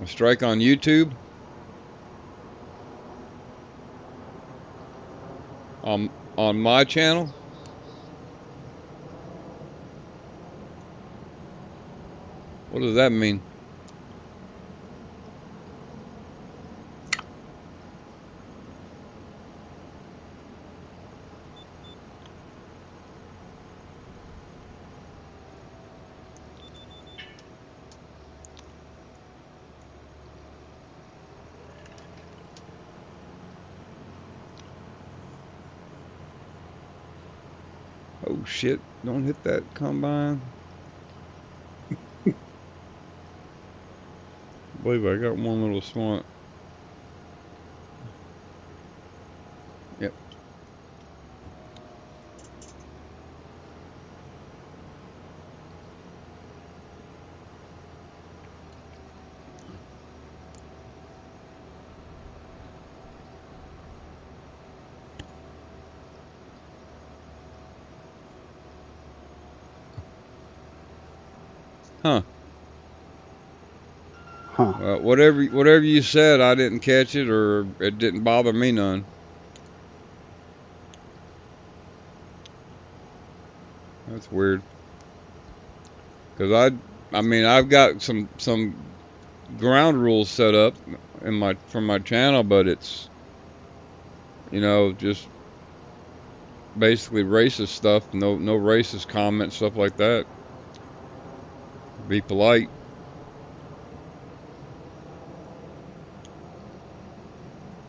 A strike on YouTube? On my channel? What does that mean? Oh shit, don't hit that combine. I believe I got one little swamp. Yep. Huh. Huh. Whatever you said, I didn't catch it, or it didn't bother me none. That's weird. Cause I mean, I've got some ground rules set up in for my channel, but it's, you know, just basically racist stuff. No racist comments, stuff like that. Be polite.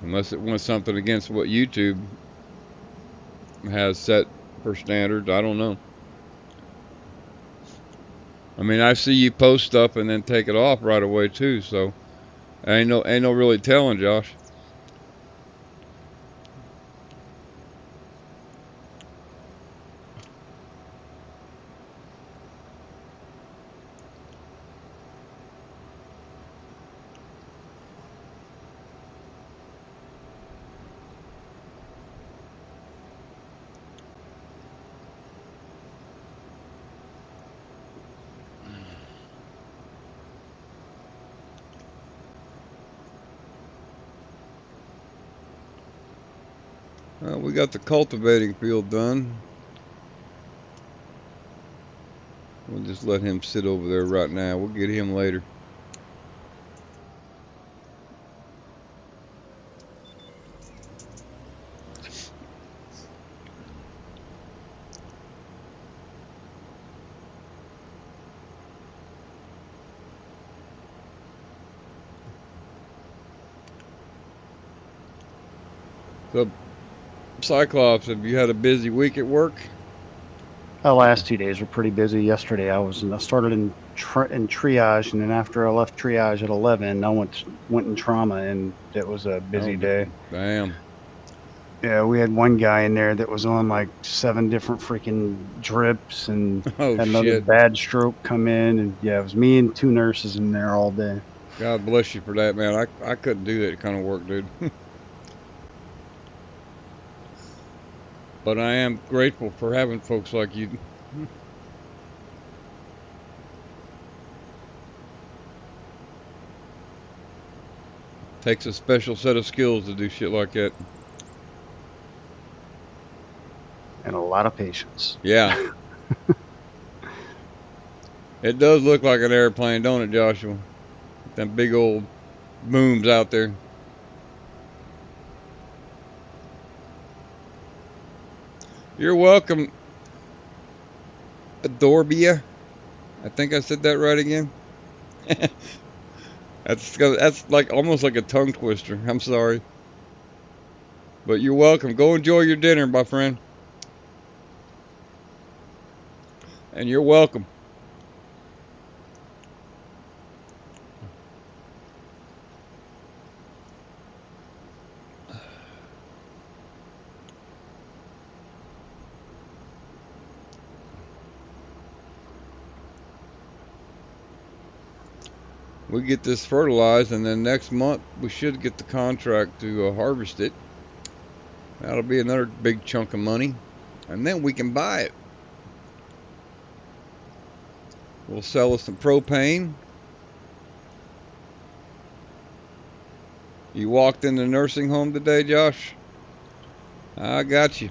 Unless it wants something against what YouTube has set for standards, I don't know. I mean, I see you post stuff and then take it off right away too, so ain't no really telling, Josh. Well, we got the cultivating field done. We'll just let him sit over there right now. We'll get him later. So, Cyclops, have you had a busy week at work? The last 2 days were pretty busy. Yesterday I started in in triage, and then after I left triage at 11, I went in trauma, and it was a busy day. Damn. Yeah, we had one guy in there that was on like 7 different freaking drips, and Oh, had another shit. bad stroke come in, and yeah, it was me and 2 nurses in there all day. God bless you for that, man. I couldn't do that kind of work, dude. But I am grateful for having folks like you. Takes a special set of skills to do shit like that. And a lot of patience. Yeah. It does look like an airplane, don't it, Joshua? Them big old booms out there. You're welcome, Adorbia. I think I said that right again. That's like almost like a tongue twister. I'm sorry. But you're welcome. Go enjoy your dinner, my friend. And you're welcome. We get this fertilized, and then next month we should get the contract to harvest it. That'll be another big chunk of money, and then we can buy it. We'll sell us some propane. You walked in the nursing home today, Josh? I got you.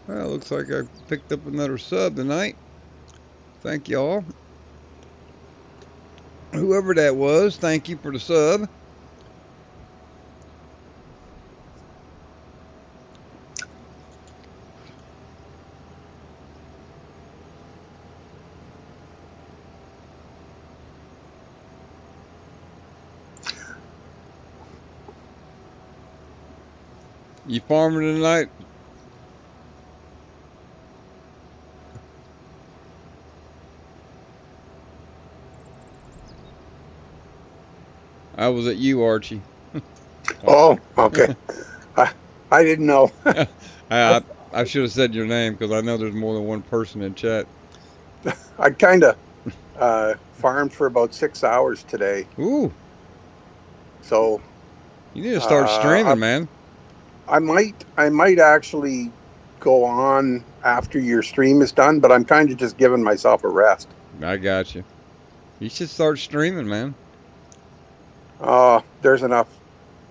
Well, looks like I picked up another sub tonight. Thank y'all. Whoever that was, thank you for the sub. You farming tonight? I was at you, Archie. Oh, okay. I didn't know. I should have said your name because I know there's more than one person in chat. I kind of farmed for about 6 hours today. Ooh. So You need to start streaming, man. I might actually go on after your stream is done, but I'm kind of just giving myself a rest. I got you. You should start streaming, man. There's enough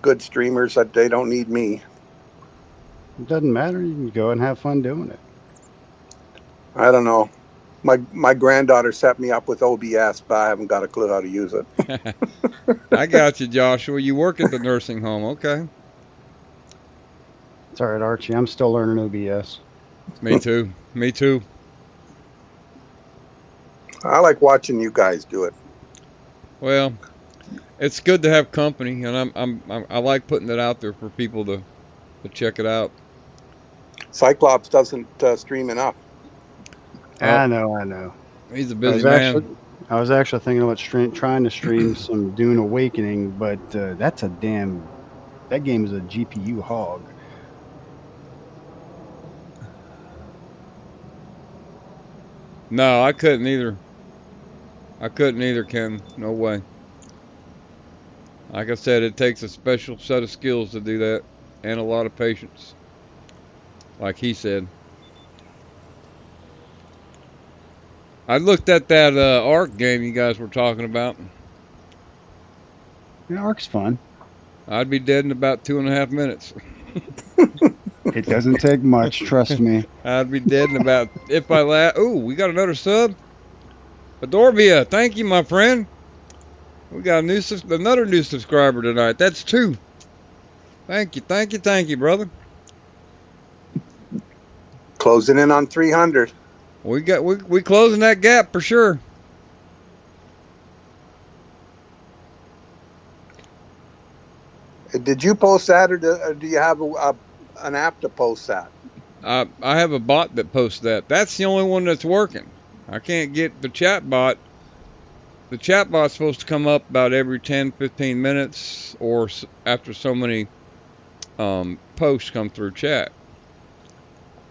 good streamers that they don't need me. It doesn't matter. You can go and have fun doing it. I don't know. My granddaughter set me up with OBS, but I haven't got a clue how to use it. I got you, Joshua. You work at the nursing home, okay? It's all right, Archie. I'm still learning OBS. Me too. Me too. I like watching you guys do it. Well, it's good to have company, and I like putting it out there for people to check it out. Cyclops doesn't stream enough. I know. He's a busy man. I was actually thinking about trying to stream some Dune Awakening, but that game is a GPU hog. No, I couldn't either. Ken. No way. Like I said, it takes a special set of skills to do that, and a lot of patience. Like he said. I looked at that Ark game you guys were talking about. Yeah, Ark's fun. I'd be dead in about 2.5 minutes. It doesn't take much, trust me. I'd be dead in about, if I Ooh, we got another sub. Adorbia, thank you, my friend. We got another new subscriber tonight. That's 2. Thank you, brother. Closing in on 300. We closing that gap for sure. Did you post that, or do you have an app to post that? I have a bot that posts that. That's the only one that's working. I can't get the chat bot. The chat bot's supposed to come up about every 10, 15 minutes, or after so many posts come through chat.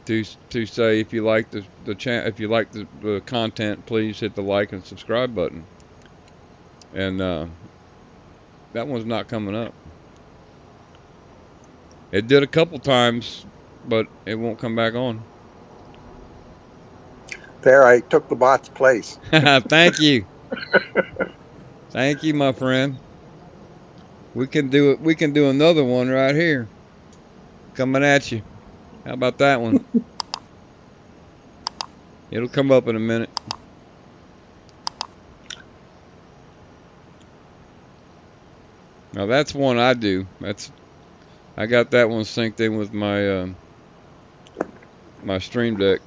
To say if you like if you like the content, please hit the like and subscribe button. And that one's not coming up. It did a couple times, but it won't come back on. There, I took the bot's place. Thank you. Thank you, my friend. We can do it. We can do another one right here. Coming at you. How about that one? It'll come up in a minute. Now that's one I do. I got that one synced in with my my Stream Deck.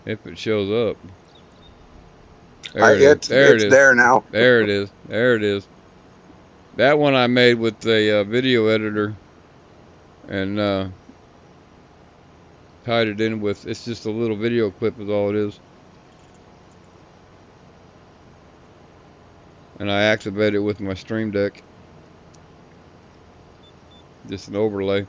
If it shows up. It's there now. There it is. There it is. That one I made with a video editor and tied it in with, it's just a little video clip is all it is. And I activated it with my Stream Deck. Just an overlay.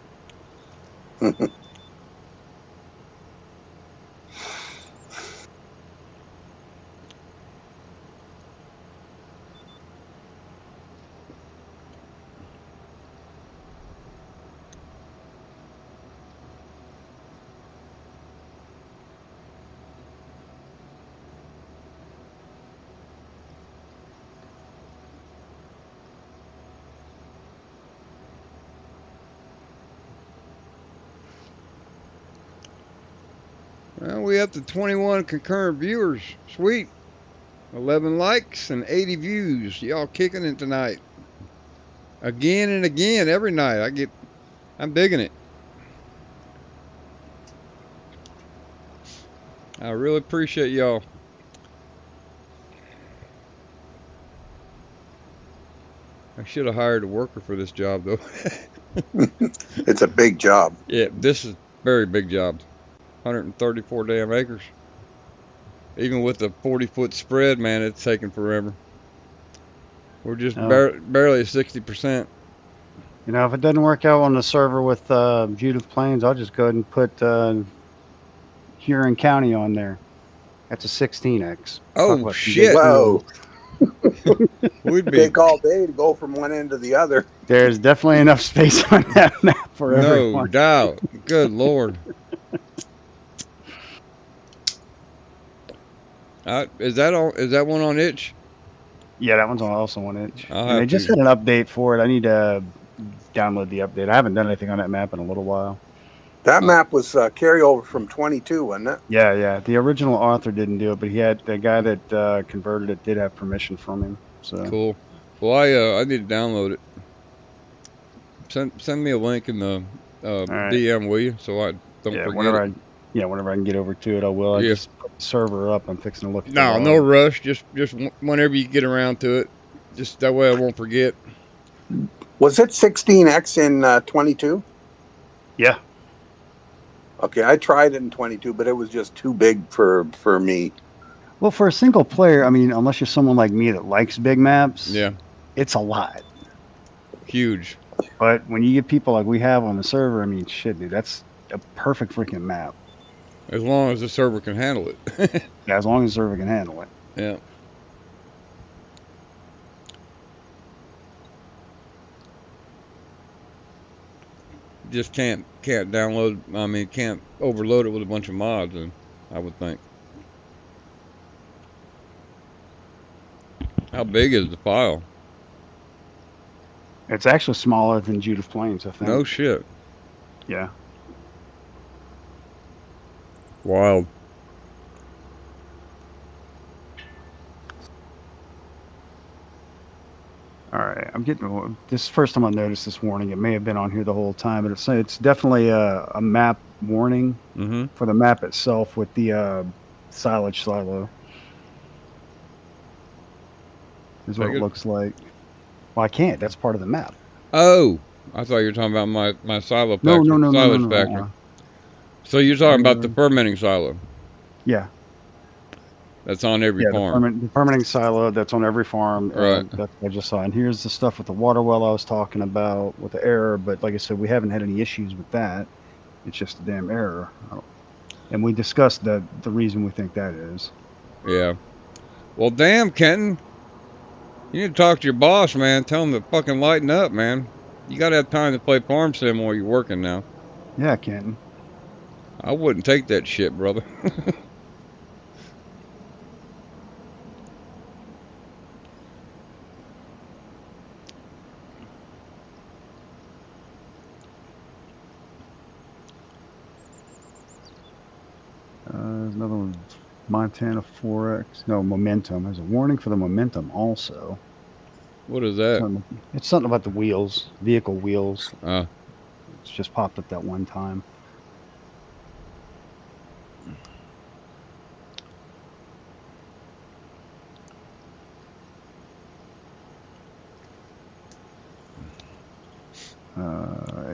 Well, we up to 21 concurrent viewers. Sweet. 11 likes and 80 views. Y'all kicking it tonight. Again and again, every night. I'm digging it. I really appreciate y'all. I should have hired a worker for this job, though. It's a big job. Yeah, this is a very big job. 134 damn acres. Even with the 40-foot spread, man, it's taking forever. We're just barely at 60%. You know, if it doesn't work out on the server with Judith Plains, I'll just go ahead and put Huron County on there. That's a 16x. Oh, shit. Whoa. We'd be take all day to go from one end to the other. There's definitely enough space on that map for everyone. No doubt. Good Lord. Is that one on itch? Yeah, that one's also on itch. And they just had an update for it. I need to download the update. I haven't done anything on that map in a little while. That map was carryover from 22, wasn't it? Yeah. The original author didn't do it, but he had the guy that converted it did have permission from him. So cool. Well, I need to download it. Send me a link in the DM, will you? So I don't forget. Whenever I can get over to it, I will. I just put the server up. I'm fixing to look at no rush. Just whenever you get around to it. Just that way I won't forget. Was it 16x in 22? Yeah. Okay, I tried it in 22, but it was just too big for me. Well, for a single player, I mean, unless you're someone like me that likes big maps, yeah, it's a lot. Huge. But when you get people like we have on the server, I mean, shit, dude, that's a perfect freaking map. As long as the server can handle it. Yeah, as long as the server can handle it. Yeah. Just can't download. I mean, can't overload it with a bunch of mods, and I would think. How big is the file? It's actually smaller than Judith Plains, I think. No shit. Yeah. Wild. I'm getting this is the first time I noticed this warning. It may have been on here the whole time, but it's definitely a map warning Mm-hmm. for the map itself with the silage silo. Is what Take it it. looks like. Well, I can't. That's part of the map. Oh, I thought you were talking about my silo No, no, factory, no, no, no, silage no. factory. So you're talking about the Uh, fermenting silo yeah, that's on every yeah. The farm, permitting silo that's on every farm. right? That's what I just saw. And here's the stuff with the water well I was talking about with the error. But like I said, we haven't had any issues with that. It's just a damn error. And we discussed the reason we think that is. Yeah. Well, damn, Kenton, you need to talk to your boss, man. Tell him to fucking lighten up, man. You gotta have time to play farm sim while you're working now. Yeah, Kenton. I wouldn't take that shit, brother. 'Another one, Montana 4X. No, momentum. There's a warning for the momentum also. What is that? It's something about the wheels, vehicle wheels. Uh, It's just popped up that one time.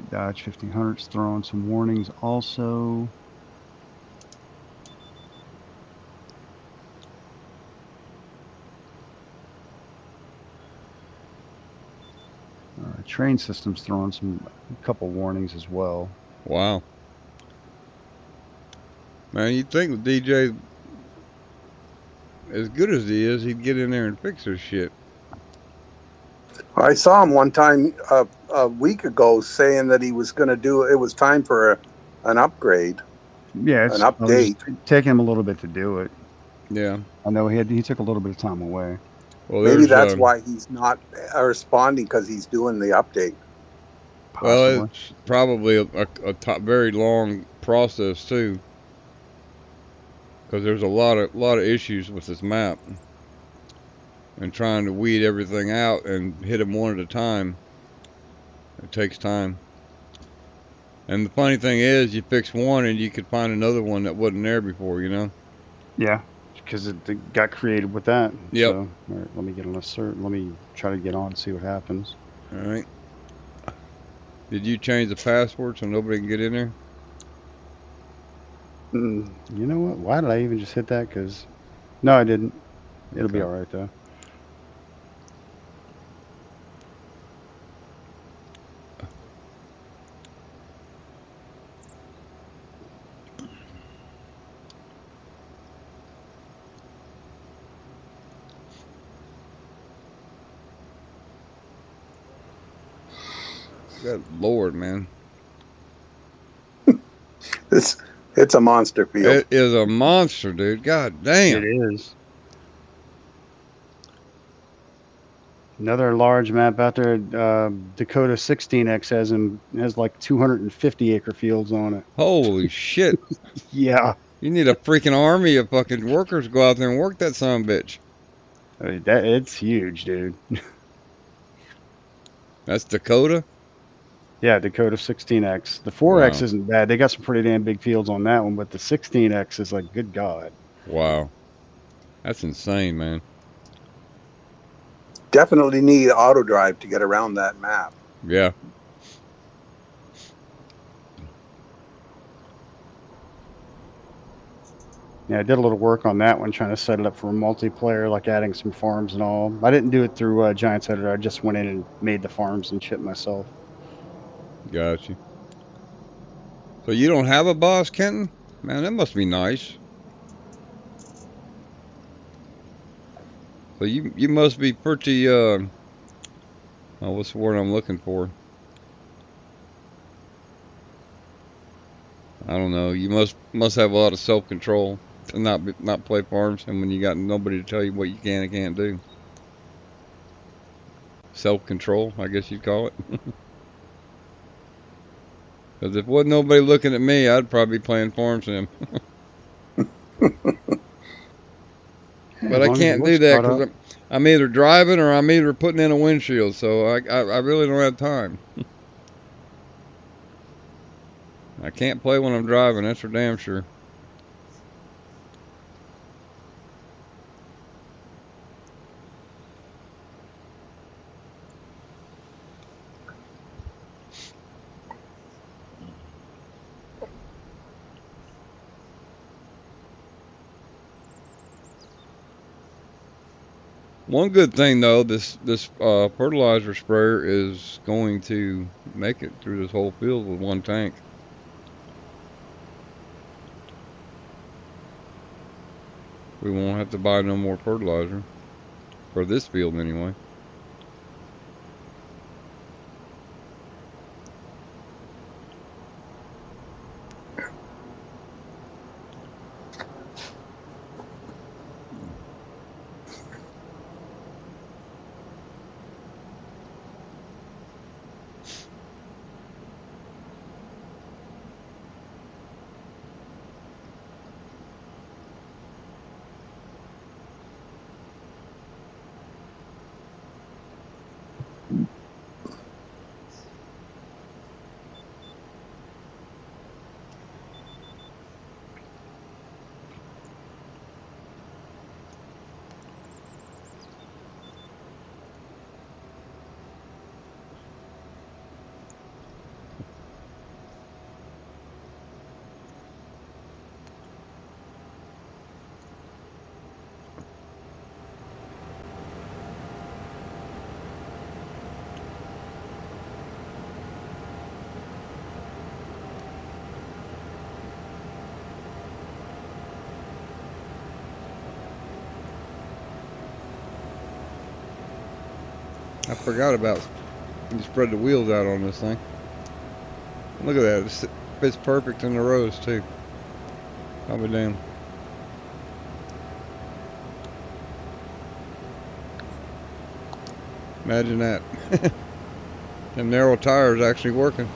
Dodge 1500's throwing some warnings also. Train system's throwing a couple warnings as well. wow. Man, you'd think with DJ as good as he is, he'd get in there and fix his shit. I saw him one time a week ago saying that he was going to do. It was time for an upgrade. Yeah, an update. Taking him a little bit to do it. Yeah. I know he took a little bit of time away. Well, maybe that's why he's not responding, because he's doing the update. Possibly. Well, it's probably a very long process too, because there's a lot of issues with this map, and trying to weed everything out and hit them one at a time. It takes time. And the funny thing is, you fix one and you could find another one that wasn't there before, you know? Yeah, because it got created with that. Yep. So, all right, let me get on a cert. Let me try to get on and see what happens. All right. Did you change the password so nobody can get in there? You know what? Why did I even just hit that? Because, no, I didn't. It'll be all right, though. Good Lord, man. It's a monster field. It is a monster, dude. God damn. It is. Another large map out there. Dakota 16X has like 250 acre fields on it. Holy shit. Yeah. You need a freaking army of fucking workers to go out there and work that son of a bitch. I mean, it's huge, dude. That's Dakota? Yeah, Dakota 16X. The 4X isn't bad. They got some pretty damn big fields on that one, but the 16X is like, good God. Wow. That's insane, man. Definitely need auto drive to get around that map. Yeah. Yeah, I did a little work on that one, trying to set it up for a multiplayer, like adding some farms and all. I didn't do it through Giants Editor. I just went in and made the farms and shit myself. Gotcha. So you don't have a boss, Kenton? Man, that must be nice. So you must be pretty oh, what's the word I'm looking for? I don't know. You must have a lot of self-control to not play farms, and when you got nobody to tell you what you can and can't do. Self-control, I guess you'd call it. Because if wasn't nobody looking at me, I'd probably be playing farm sim. But I can't do that because I'm either driving or I'm either putting in a windshield, so I really don't have time. I can't play when I'm driving, that's for damn sure. One good thing though, this fertilizer sprayer is going to make it through this whole field with one tank. We won't have to buy no more fertilizer for this field anyway. I forgot about you spread the wheels out on this thing. Look at that, it fits perfect in the rows too. I'll be damned. Imagine that. Them narrow tires actually working.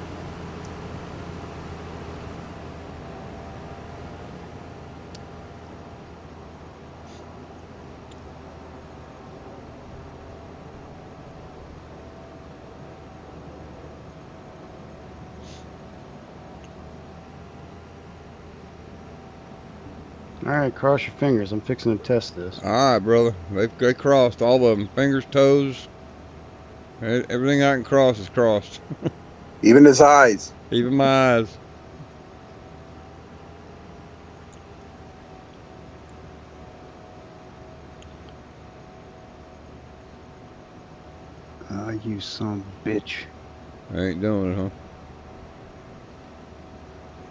All right, cross your fingers. I'm fixing to test this. All right, brother. They crossed all of them. Fingers, toes. Everything I can cross is crossed. Even his eyes. Even my eyes. You son of a bitch. I ain't doing it, huh?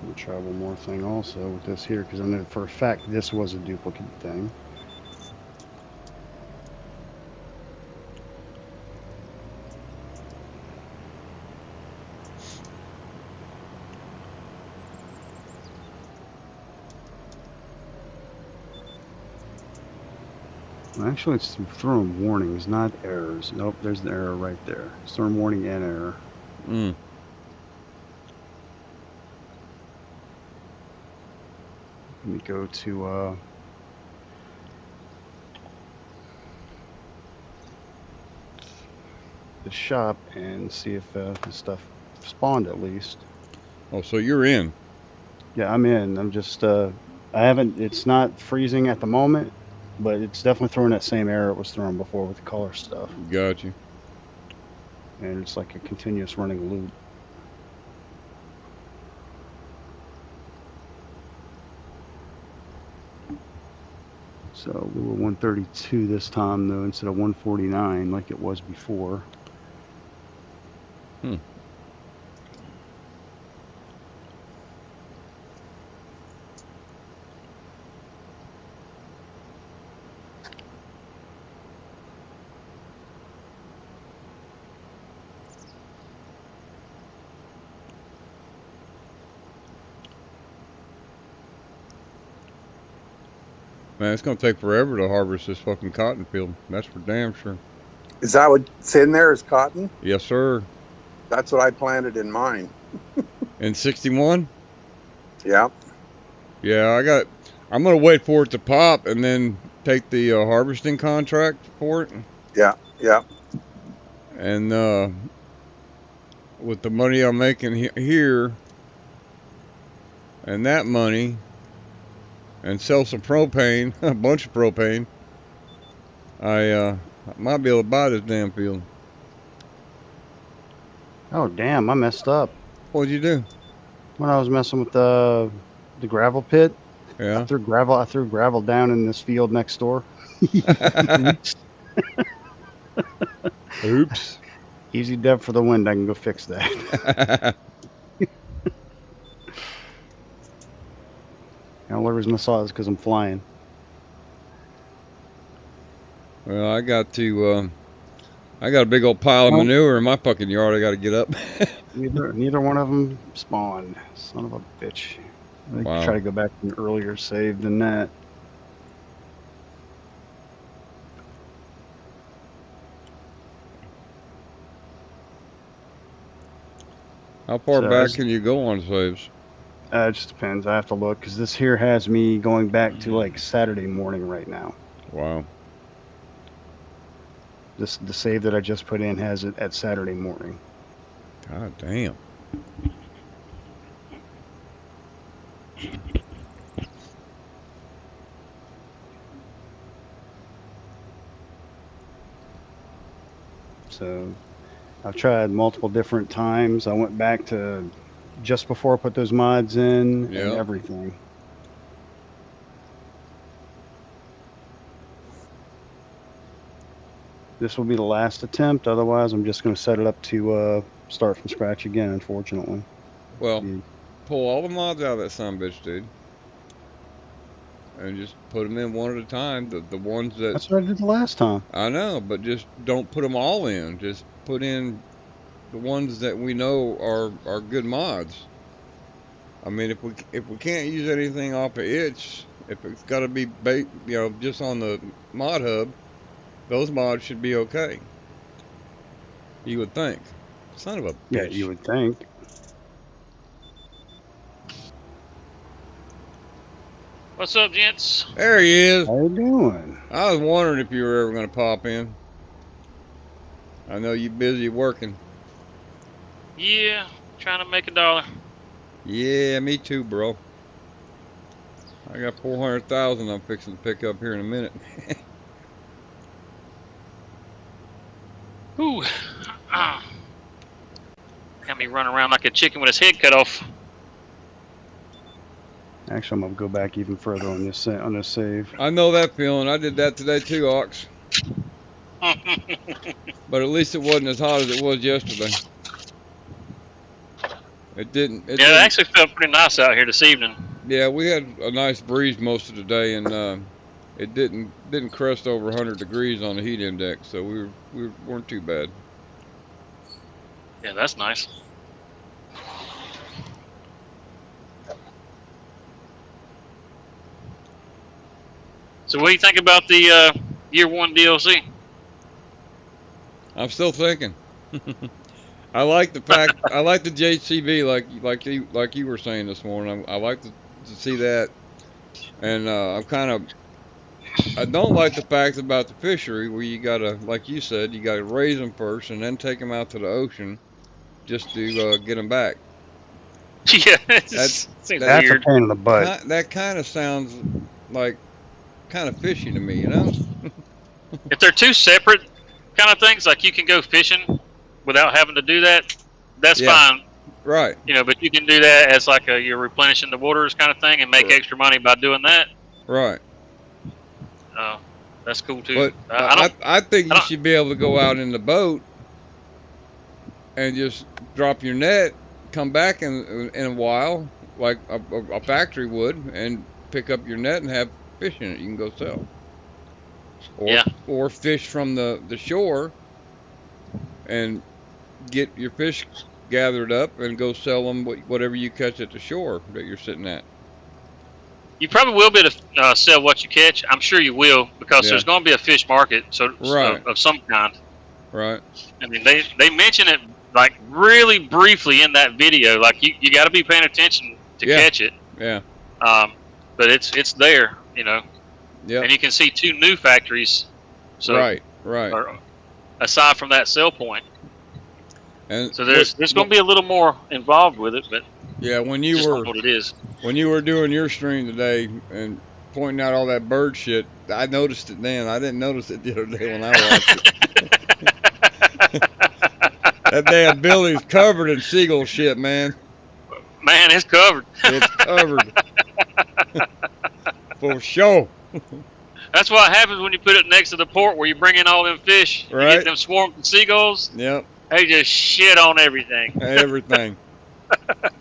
I'm gonna try one more thing also with this here, because I know for a fact this was a duplicate thing. Actually, it's throwing warnings, not errors. Nope, there's the error right there. It's throwing warning and error. Mm. Let me go to the shop and see if the stuff spawned at least. Oh, so you're in. Yeah, I'm in. I'm just I haven't. It's not freezing at the moment, but it's definitely throwing that same error it was throwing before with the color stuff. Got you. And it's like a continuous running loop. So we were 132 this time though, instead of 149 like it was before. Hmm. Man, it's gonna take forever to harvest this fucking cotton field. That's for damn sure. Is that what's in there is cotton? Yes, sir. That's what I planted in mine. In 61? Yeah. Yeah, I'm gonna wait for it to pop and then take the harvesting contract for it, Yeah. and with the money I'm making here, and that money, and sell some propane, a bunch of propane, I might be able to buy this damn field. Oh damn! I messed up What'd you do? when I was messing with the gravel pit. I Yeah. threw gravel down in this field next door. Oops. Oops. Easy dub for the wind. I can go fix that. The only reason I saw it is because I'm flying. Well, I got a big old pile of Well, manure in my fucking yard. I got to get up. neither one of them spawned. Son of a bitch. I could try Wow. to go back to an earlier save than that. How far So back can you go on saves? it just depends. I have to look because this here has me going back to like Saturday morning right now. Wow. The save that I just put in has it at Saturday morning. God damn. So I've tried multiple different times. I went back to just before I put those mods in and Yeah. everything. This will be the last attempt. Otherwise, I'm just going to set it up to start from scratch again, unfortunately. Well, pull all the mods out of that son-bitch, dude. And just put them in one at a time. The ones that... That's what I did the last time. I know, but just don't put them all in. Just put in the ones that we know are good mods. I mean, if we can't use anything off of itch, if it's got to be just on the mod hub, those mods should be okay. You would think. Son of a bitch. Yeah, you would think. What's up, gents? There he is. How you doing? I was wondering if you were ever going to pop in. I know you're busy working. Yeah, trying to make $1. Yeah, me too, bro. I got 400,000 I'm fixing to pick up here in a minute. Ooh. Got me running around like a chicken with his head cut off. Actually, I'm going to go back even further on this save. I know that feeling. I did that today too, Ox. But at least it wasn't as hot as it was yesterday. It actually felt pretty nice out here this evening. Yeah, we had a nice breeze most of the day, and it didn't crest over 100 degrees on the heat index, so we weren't too bad. Yeah, that's nice. So what do you think about the year 1 DLC? I'm still thinking. I like the fact I like the JCB like you were saying this morning. I like to see that, and I don't like the fact about the fishery where you gotta, like you said, you gotta raise them first and then take them out to the ocean just to get them back. Yeah, That's seems That's weird. a pain in the butt. That kind of sounds like kind of fishy to me, you know? If they're two separate kind of things, like you can go fishing without having to do that, that's fine. Right. You know, but you can do that as like you're replenishing the waters kind of thing and make extra money by doing that. Right. That's cool too. But I think you should be able to go out in the boat and just drop your net, come back in a while, like a factory would, and pick up your net and have fish in it. You can go sell. Or fish from the shore and get your fish gathered up and go sell them whatever you catch at the shore that you're sitting at. You probably will be able to sell what you catch. I'm sure you will, because there's going to be a fish market of some kind. Right. I mean, they mention it like really briefly in that video. Like you got to be paying attention to catch it. Yeah. But it's there, you know. Yep. And you can see 2 new factories. So, right. Or, aside from that sell point. And so there's going to be a little more involved with it, but yeah, when just you were what it is. When you were doing your stream today and pointing out all that bird shit, I noticed it then. I didn't notice it the other day when I watched it. That damn building's covered in seagull shit, man. Man, it's covered. It's covered. For sure. That's what happens when you put it next to the port where you bring in all them fish. Right. You get them swarms of seagulls. Yep. They just shit on everything. Everything.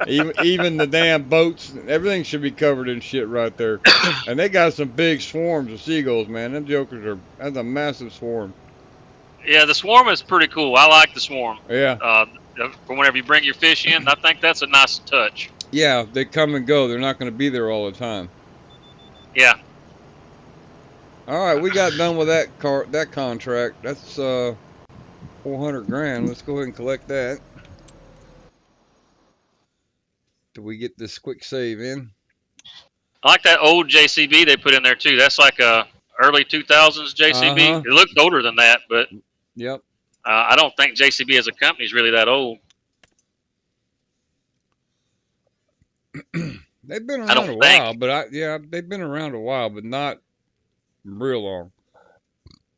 even the damn boats, everything should be covered in shit right there. And they got some big swarms of seagulls, man. Them jokers that's a massive swarm. Yeah, the swarm is pretty cool. I like the swarm. Yeah. For whenever you bring your fish in, I think that's a nice touch. Yeah, they come and go. They're not going to be there all the time. Yeah. All right, we got done with that contract. That's 400 grand. Let's go ahead and collect that. Do we get this quick save in? I like that old JCB they put in there too. That's like a early 2000s JCB. It looked older than that, but yep. I don't think JCB as a company is really that old. They've been around a while, but they've been around a while, but not real long.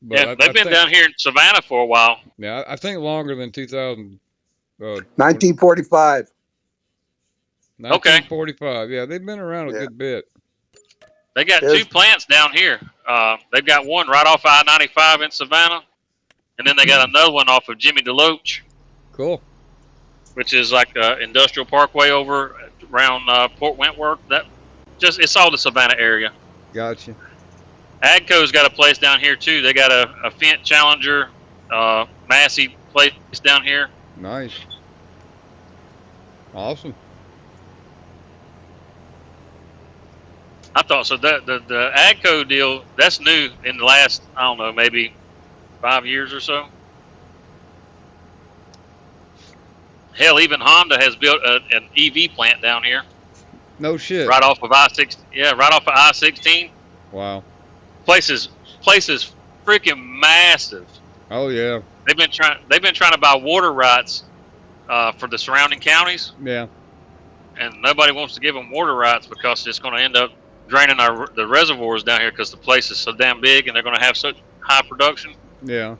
But yeah, they've been down here in Savannah for a while. Yeah, I think longer than 2000. 1945. 1945. Yeah, they've been around a good bit. They got 2 plants down here. They've got one right off I-95 in Savannah, and then they got another one off of Jimmy DeLoach. Cool. Which is like industrial parkway over around Port Wentworth. It's all the Savannah area. Gotcha. Agco's got a place down here too. They got a Fent Challenger, Massey place down here. Nice. Awesome. I thought so. The Agco deal, that's new in the last, I don't know, maybe 5 years or so. Hell, even Honda has built an EV plant down here. No shit. Right off of I-16. Yeah, right off of I-16. Wow. Place is freaking massive. Oh yeah. They've been trying to buy water rights for the surrounding counties. Yeah. And nobody wants to give them water rights because it's going to end up draining the reservoirs down here because the place is so damn big and they're going to have such high production. Yeah.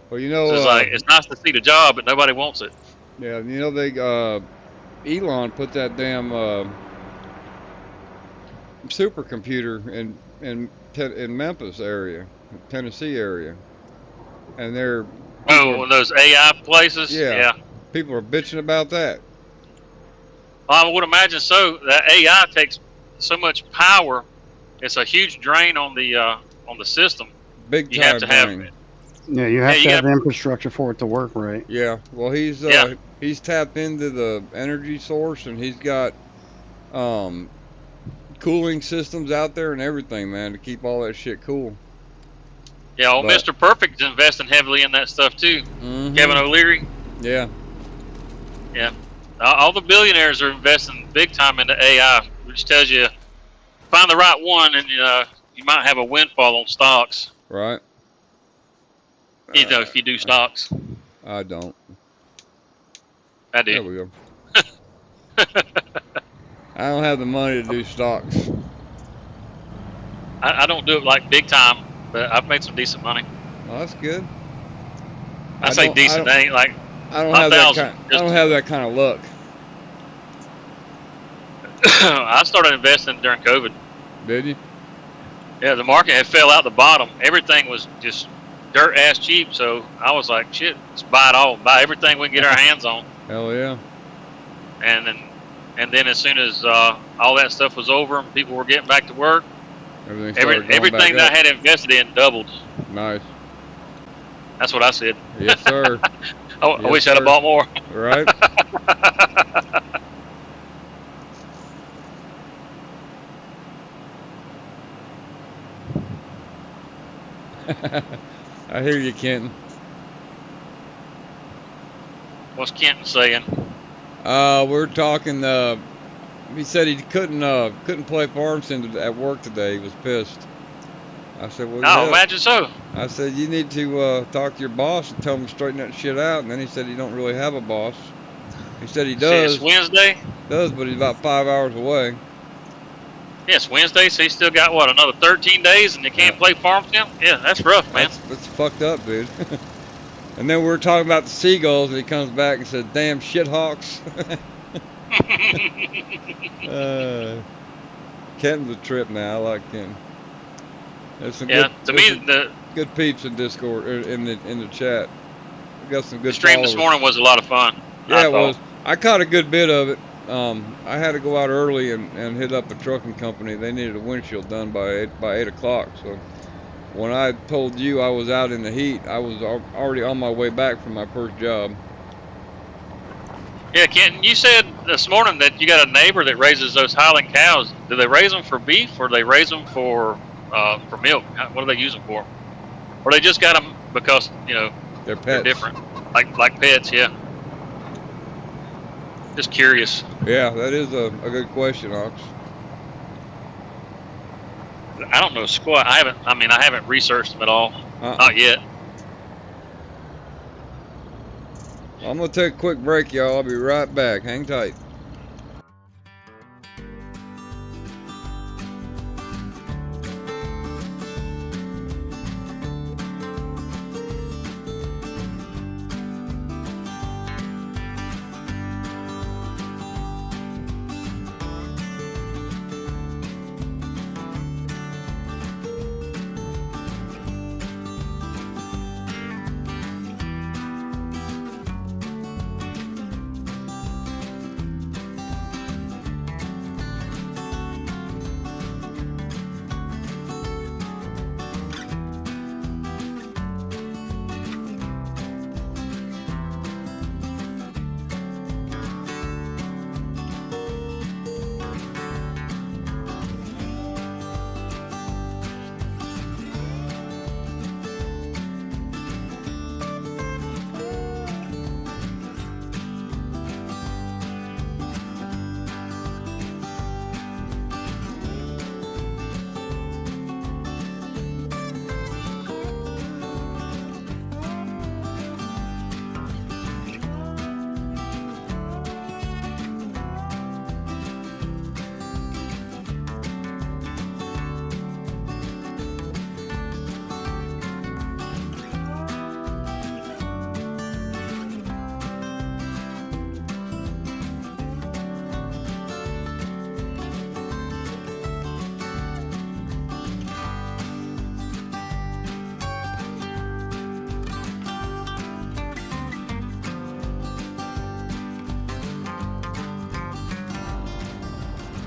Well, you know, so it's nice to see the job, but nobody wants it. Yeah, you know they Elon put that damn supercomputer in Memphis area, Tennessee area, and they're those AI places. Yeah. People are bitching about that. I would imagine so. That AI takes so much power; it's a huge drain on the system. Big time. You have to drain. have. Yeah, you have to have the infrastructure for it to work right. Yeah. Well, he's tapped into the energy source, and he's got cooling systems out there and everything, man, to keep all that shit cool. Yeah, Mr. Perfect is investing heavily in that stuff too. Mm-hmm. Kevin O'Leary. Yeah. Yeah. All the billionaires are investing big time into AI, which tells you find the right one and you might have a windfall on stocks. Right. You know, if you do stocks. I don't. I do. There we go. I don't have the money to do stocks. I don't do it like big time, but I've made some decent money. Well, that's good. I say decent. They ain't like I don't have that kind of luck. I started investing during COVID. Did you? Yeah, the market had fell out the bottom. Everything was just dirt ass cheap. So I was like, shit, let's buy it all. Buy everything we can get our hands on. Hell yeah. And then as soon as all that stuff was over and people were getting back to work, everything that I had invested in doubled. Nice. That's what I said. Yes, sir. I wish I'd have bought more. Right. I hear you, Kenton. What's Kenton saying? We're talking. He said he couldn't play farm sim at work today. He was pissed. I said, well, Oh, hell, imagine so. I said, you need to talk to your boss and tell him to straighten that shit out. And then he said he don't really have a boss. He said he Shit, it's does, Wednesday. but he's about 5 hours away. Yeah, it's Wednesday, so he's still got, what, another 13 days, and you can't play farm with him? Yeah, that's rough, man. That's fucked up, dude. And then we were talking about the seagulls, and he comes back and said, damn shithawks. Kenton's a trip now. I like Kenton. There's some good peeps in Discord, or in the chat. We got some good The stream followers. this morning was a lot of fun. Yeah, it was. I caught a good bit of it. I had to go out early and hit up a trucking company. They needed a windshield done by 8 o'clock. So when I told you I was out in the heat, I was already on my way back from my first job. Yeah, Kenton, you said this morning that you got a neighbor that raises those Highland cows. Do they raise them for beef, or do they raise them for milk? What do they use them for? Or they just got them because, you know, They're pets. they're different, like pets? Yeah. Just curious. Yeah, that is a good question, Ox. I don't know squat. I haven't researched them at all. Not yet. I'm gonna take a quick break, y'all. I'll be right back. Hang tight.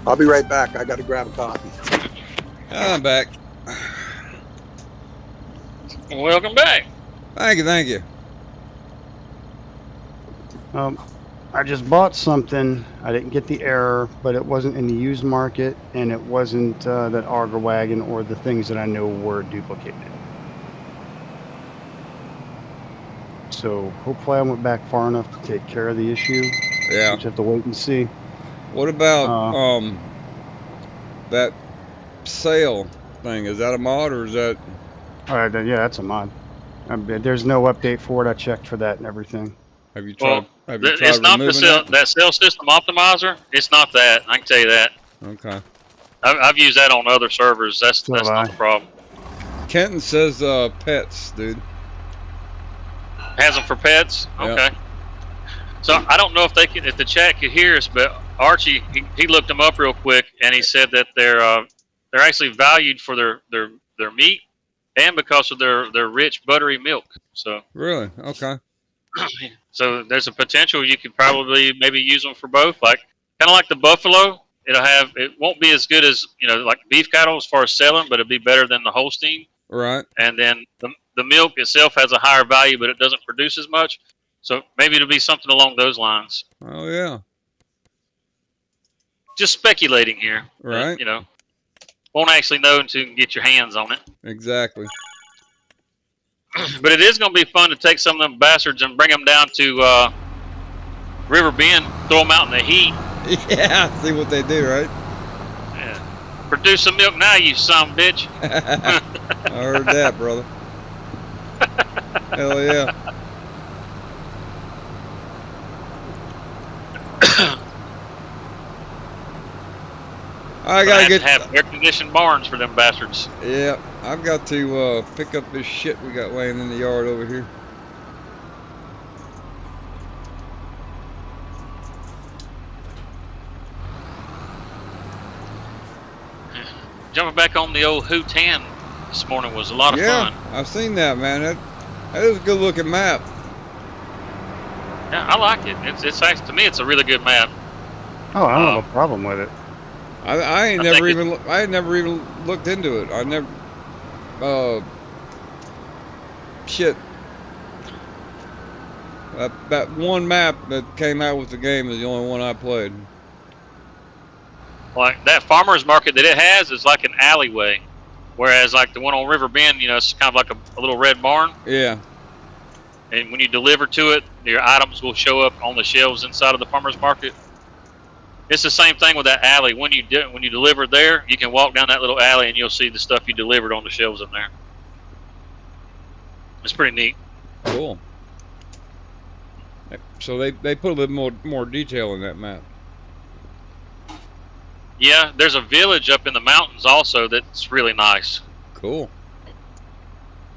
I'll be right back. I got to grab a coffee. I'm back. Welcome back. Thank you. I just bought something. I didn't get the error, but it wasn't in the used market, and it wasn't that auger wagon or the things that I know were duplicated. So hopefully I went back far enough to take care of the issue. Yeah. Just have to wait and see. What about that sale thing? Is that a mod or is that? All right, yeah, that's a mod. There's no update for it. I checked for that and everything. Have you tried? It's not that cell system optimizer. It's not that. I can tell you that. Okay. I've used that on other servers. That's not the problem. Kenton says pets, dude. Has them for pets. Okay. Yep. So I don't know if if the chat could hear us, but Archie he looked them up real quick and he said that they're actually valued for their meat and because of their rich buttery milk. So really, okay. So there's a potential you could probably maybe use them for both, like kind of like the buffalo. It won't be as good as like beef cattle as far as selling, but it'll be better than the Holstein. Right. And then the milk itself has a higher value, but it doesn't produce as much. So maybe it'll be something along those lines. Oh yeah. Just speculating here. Right. Won't actually know until you can get your hands on it. Exactly. But it is going to be fun to take some of them bastards and bring them down to River Bend, throw them out in the heat. Yeah, see what they do, right? Yeah. Produce some milk now, you son of a bitch. I heard that, brother. Hell yeah. I gotta get. have air-conditioned barns for them bastards. Yeah, I've got to pick up this shit we got laying in the yard over here. Jumping back on the old Hootan this morning was a lot of fun. I've seen that, man. That is a good looking map. Yeah, I like it. It's actually, to me, it's a really good map. Oh, I don't have a problem with it. I ain't never even I had never even looked into it. I never shit. That one map that came out with the game is the only one I played. Like that farmer's market that it has is like an alleyway, whereas like the one on River Bend, you know, it's kind of like a little red barn. Yeah. And when you deliver to it, your items will show up on the shelves inside of the farmer's market. It's the same thing with that alley. When you deliver there, you can walk down that little alley and you'll see the stuff you delivered on the shelves in there. It's pretty neat. Cool. So they put a little more detail in that map. Yeah, there's a village up in the mountains also that's really nice. Cool.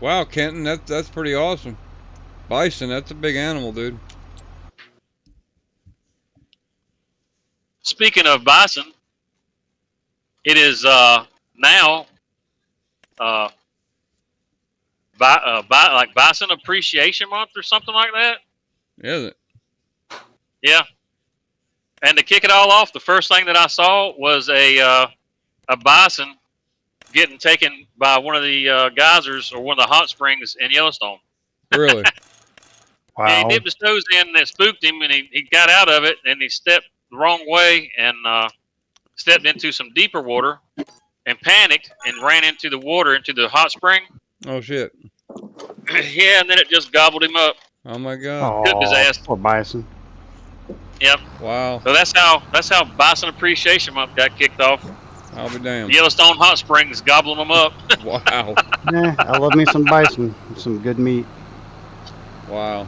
Wow, Kenton, that's pretty awesome. Bison, that's a big animal, dude. Speaking of bison, it is now like Bison Appreciation Month or something like that. Is it? Yeah. And to kick it all off, the first thing that I saw was a bison getting taken by one of the geysers or one of the hot springs in Yellowstone. Really? Wow. And he dipped his toes in and it spooked him, and he got out of it, and he stepped the wrong way and stepped into some deeper water and panicked and ran into the water, into the hot spring. Oh, shit. Yeah, and then it just gobbled him up. Oh, my God. Took his ass. Poor bison. Yep. Wow. So that's how Bison Appreciation Month got kicked off. I'll be damned. The Yellowstone hot springs gobbling them up. Wow. Yeah, I love me some bison. Some good meat. Wow.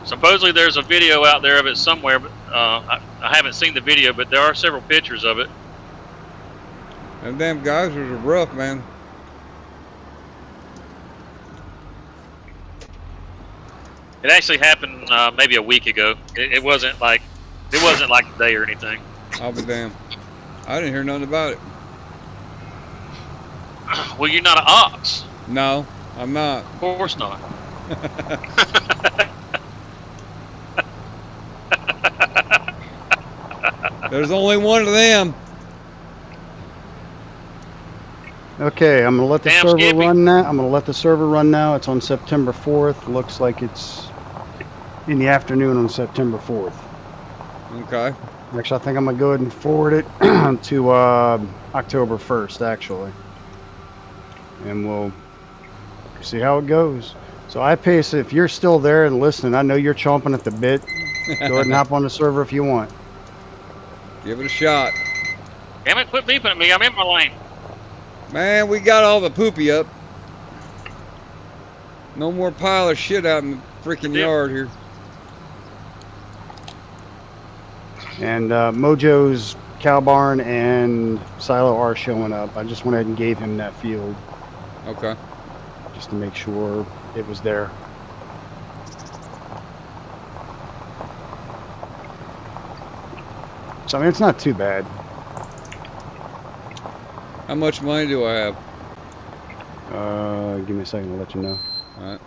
Supposedly there's a video out there of it somewhere, but I haven't seen the video, but there are several pictures of it. Them damn geysers are rough, man. It actually happened maybe a week ago. It wasn't like today or anything. I'll be damned. I didn't hear nothing about it. Well, you're not an ox. No, I'm not. Of course not. There's only one of them. Okay, I'm gonna let the Damn, server Skippy. run now. I'm gonna let the server run now. It's on September 4th. Looks like it's in the afternoon on September 4th. Okay. Actually, I think I'm gonna go ahead and forward it to October 1st, actually, and we'll see how it goes. So iPace, if you're still there and listening, I know you're chomping at the bit. Go ahead and hop on the server if you want. Give it a shot. Damn it, quit beeping at me. I'm in my lane. Man, we got all the poopy up. No more pile of shit out in the freaking yard here. And Mojo's cow barn and silo are showing up. I just went ahead and gave him that field Okay. just to make sure it was there. So I mean, it's not too bad. How much money do I have? Give me a second, I'll let you know. All right.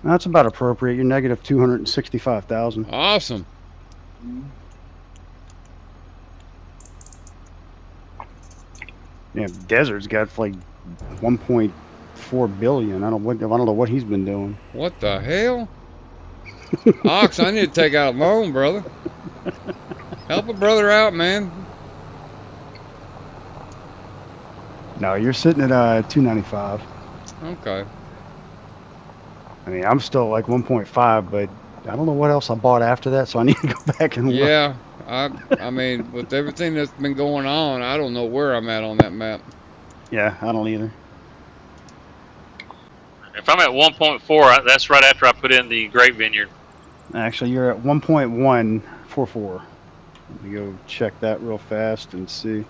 That's about appropriate. You're negative 265,000. Awesome. Yeah, Desert's got like 1.4 billion. I don't know what he's been doing. What the hell? Ox, I need to take out a loan, brother. Help a brother out, man. No, you're sitting at 295. Okay. I mean, I'm still like 1.5, but I don't know what else I bought after that, so I need to go back and look. Yeah, I mean, with everything that's been going on, I don't know where I'm at on that map. Yeah, I don't either. If I'm at 1.4, that's right after I put in the grape vineyard. Actually, you're at 1.144. Let me go check that real fast and see.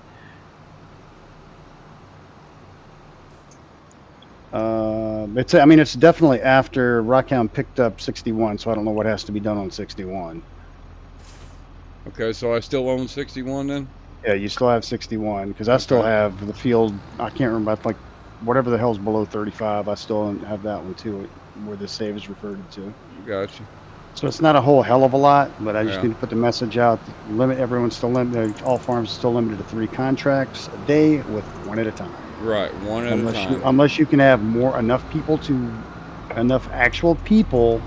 It's definitely after Rockhound picked up 61, so I don't know what has to be done on 61. Okay, so I still own 61 then? Yeah, you still have 61 because I still Okay. have the field. I can't remember. I think whatever the hell's below 35, I still have that one too, where the save is referred to. Gotcha. So it's not a whole hell of a lot, but I just Yeah. need to put the message out. Everyone's still limited. All farms are still limited to 3 contracts a day with 1 at a time. Right, one at a time. Unless you can have enough actual people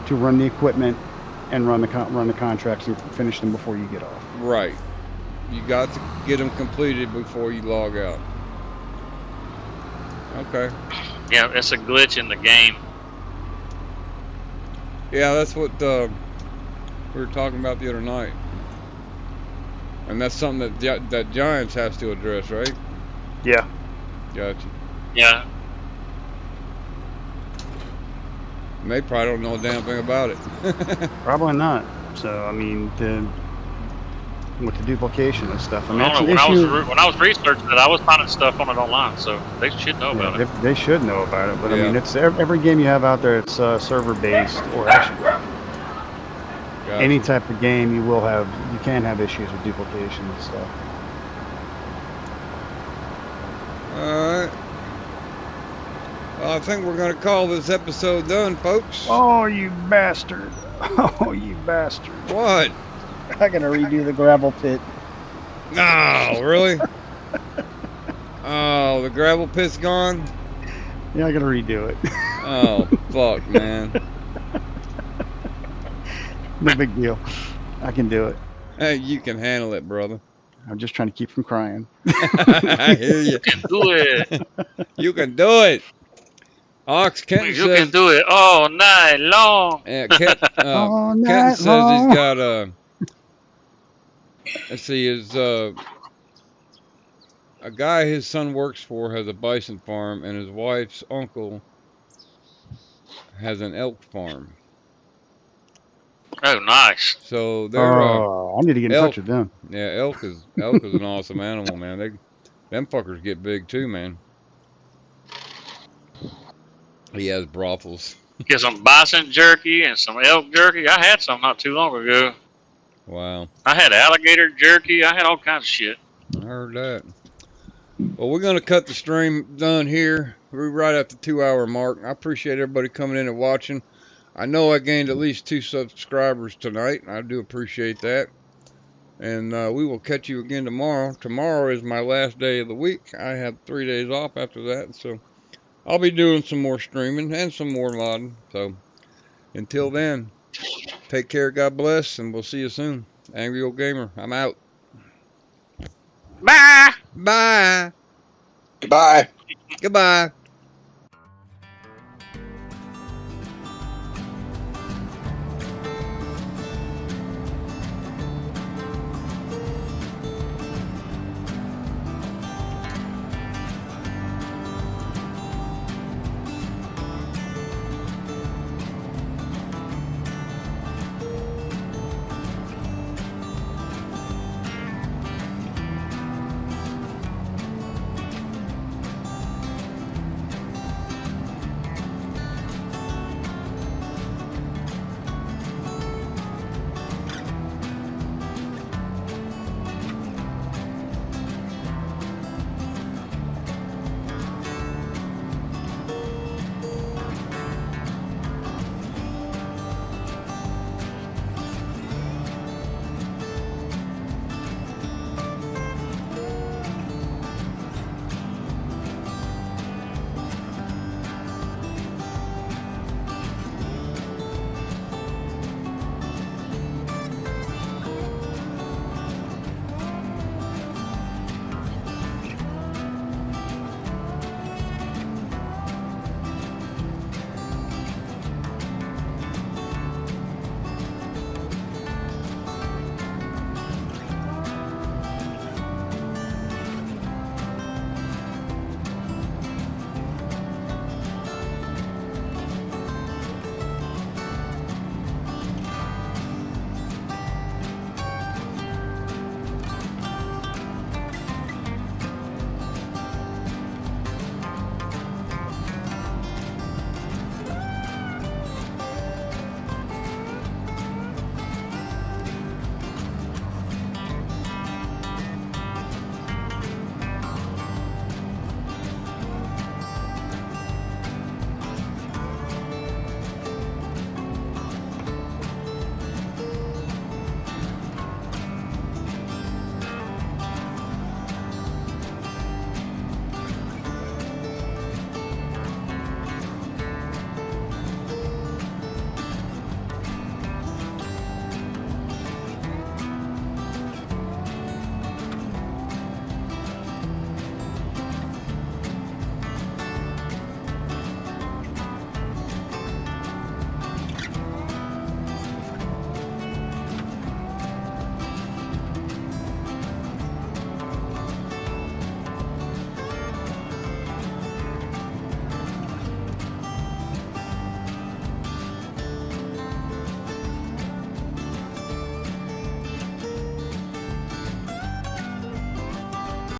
to run the equipment and run the contracts and finish them before you get off. Right. You got to get them completed before you log out. Okay. Yeah, it's a glitch in the game. Yeah, that's what we were talking about the other night. And that's something that Giants has to address, right? Yeah. Gotcha. Yeah. And they probably don't know a damn thing about it. Probably not. So I mean, with the duplication and stuff. I mean, I don't know. When I was researching it, I was finding stuff on it online, so they should know about it. They should know about it, but Yeah. I mean, it's every game you have out there. It's server based, or actually Gotcha. any type of game you can have issues with duplication and stuff. Alright. Well, I think we're going to call this episode done, folks. Oh, you bastard! Oh, you bastard! What? I gotta redo the gravel pit. No, really? Oh, the gravel pit's gone? Yeah, I gotta redo it. Oh, fuck, man. No big deal. I can do it. Hey, you can handle it, brother. I'm just trying to keep from crying. I hear you. You can do it. You can do it. Ox Kent You says, can do it all night long. Yeah, All Kent night says long. he's got let's see, a guy his son works for has a bison farm, and his wife's uncle has an elk farm. Oh, nice. So they're I need to get in touch with them. yeah, elk is an awesome animal, man. Them fuckers get big too, man. He has brothels. Get some bison jerky and some elk jerky. I had some not too long ago. Wow, I had alligator jerky. I had all kinds of shit. I heard that. Well, we're gonna cut the stream done here. We're right at the 2-hour mark. I appreciate everybody coming in and watching. I know I gained at least 2 subscribers tonight. I do appreciate that. And we will catch you again tomorrow. Tomorrow is my last day of the week. I have 3 days off after that, so I'll be doing some more streaming and some more modding. So until then, take care, God bless, and we'll see you soon. Angry Old Gamer, I'm out. Bye. Bye. Goodbye. Goodbye.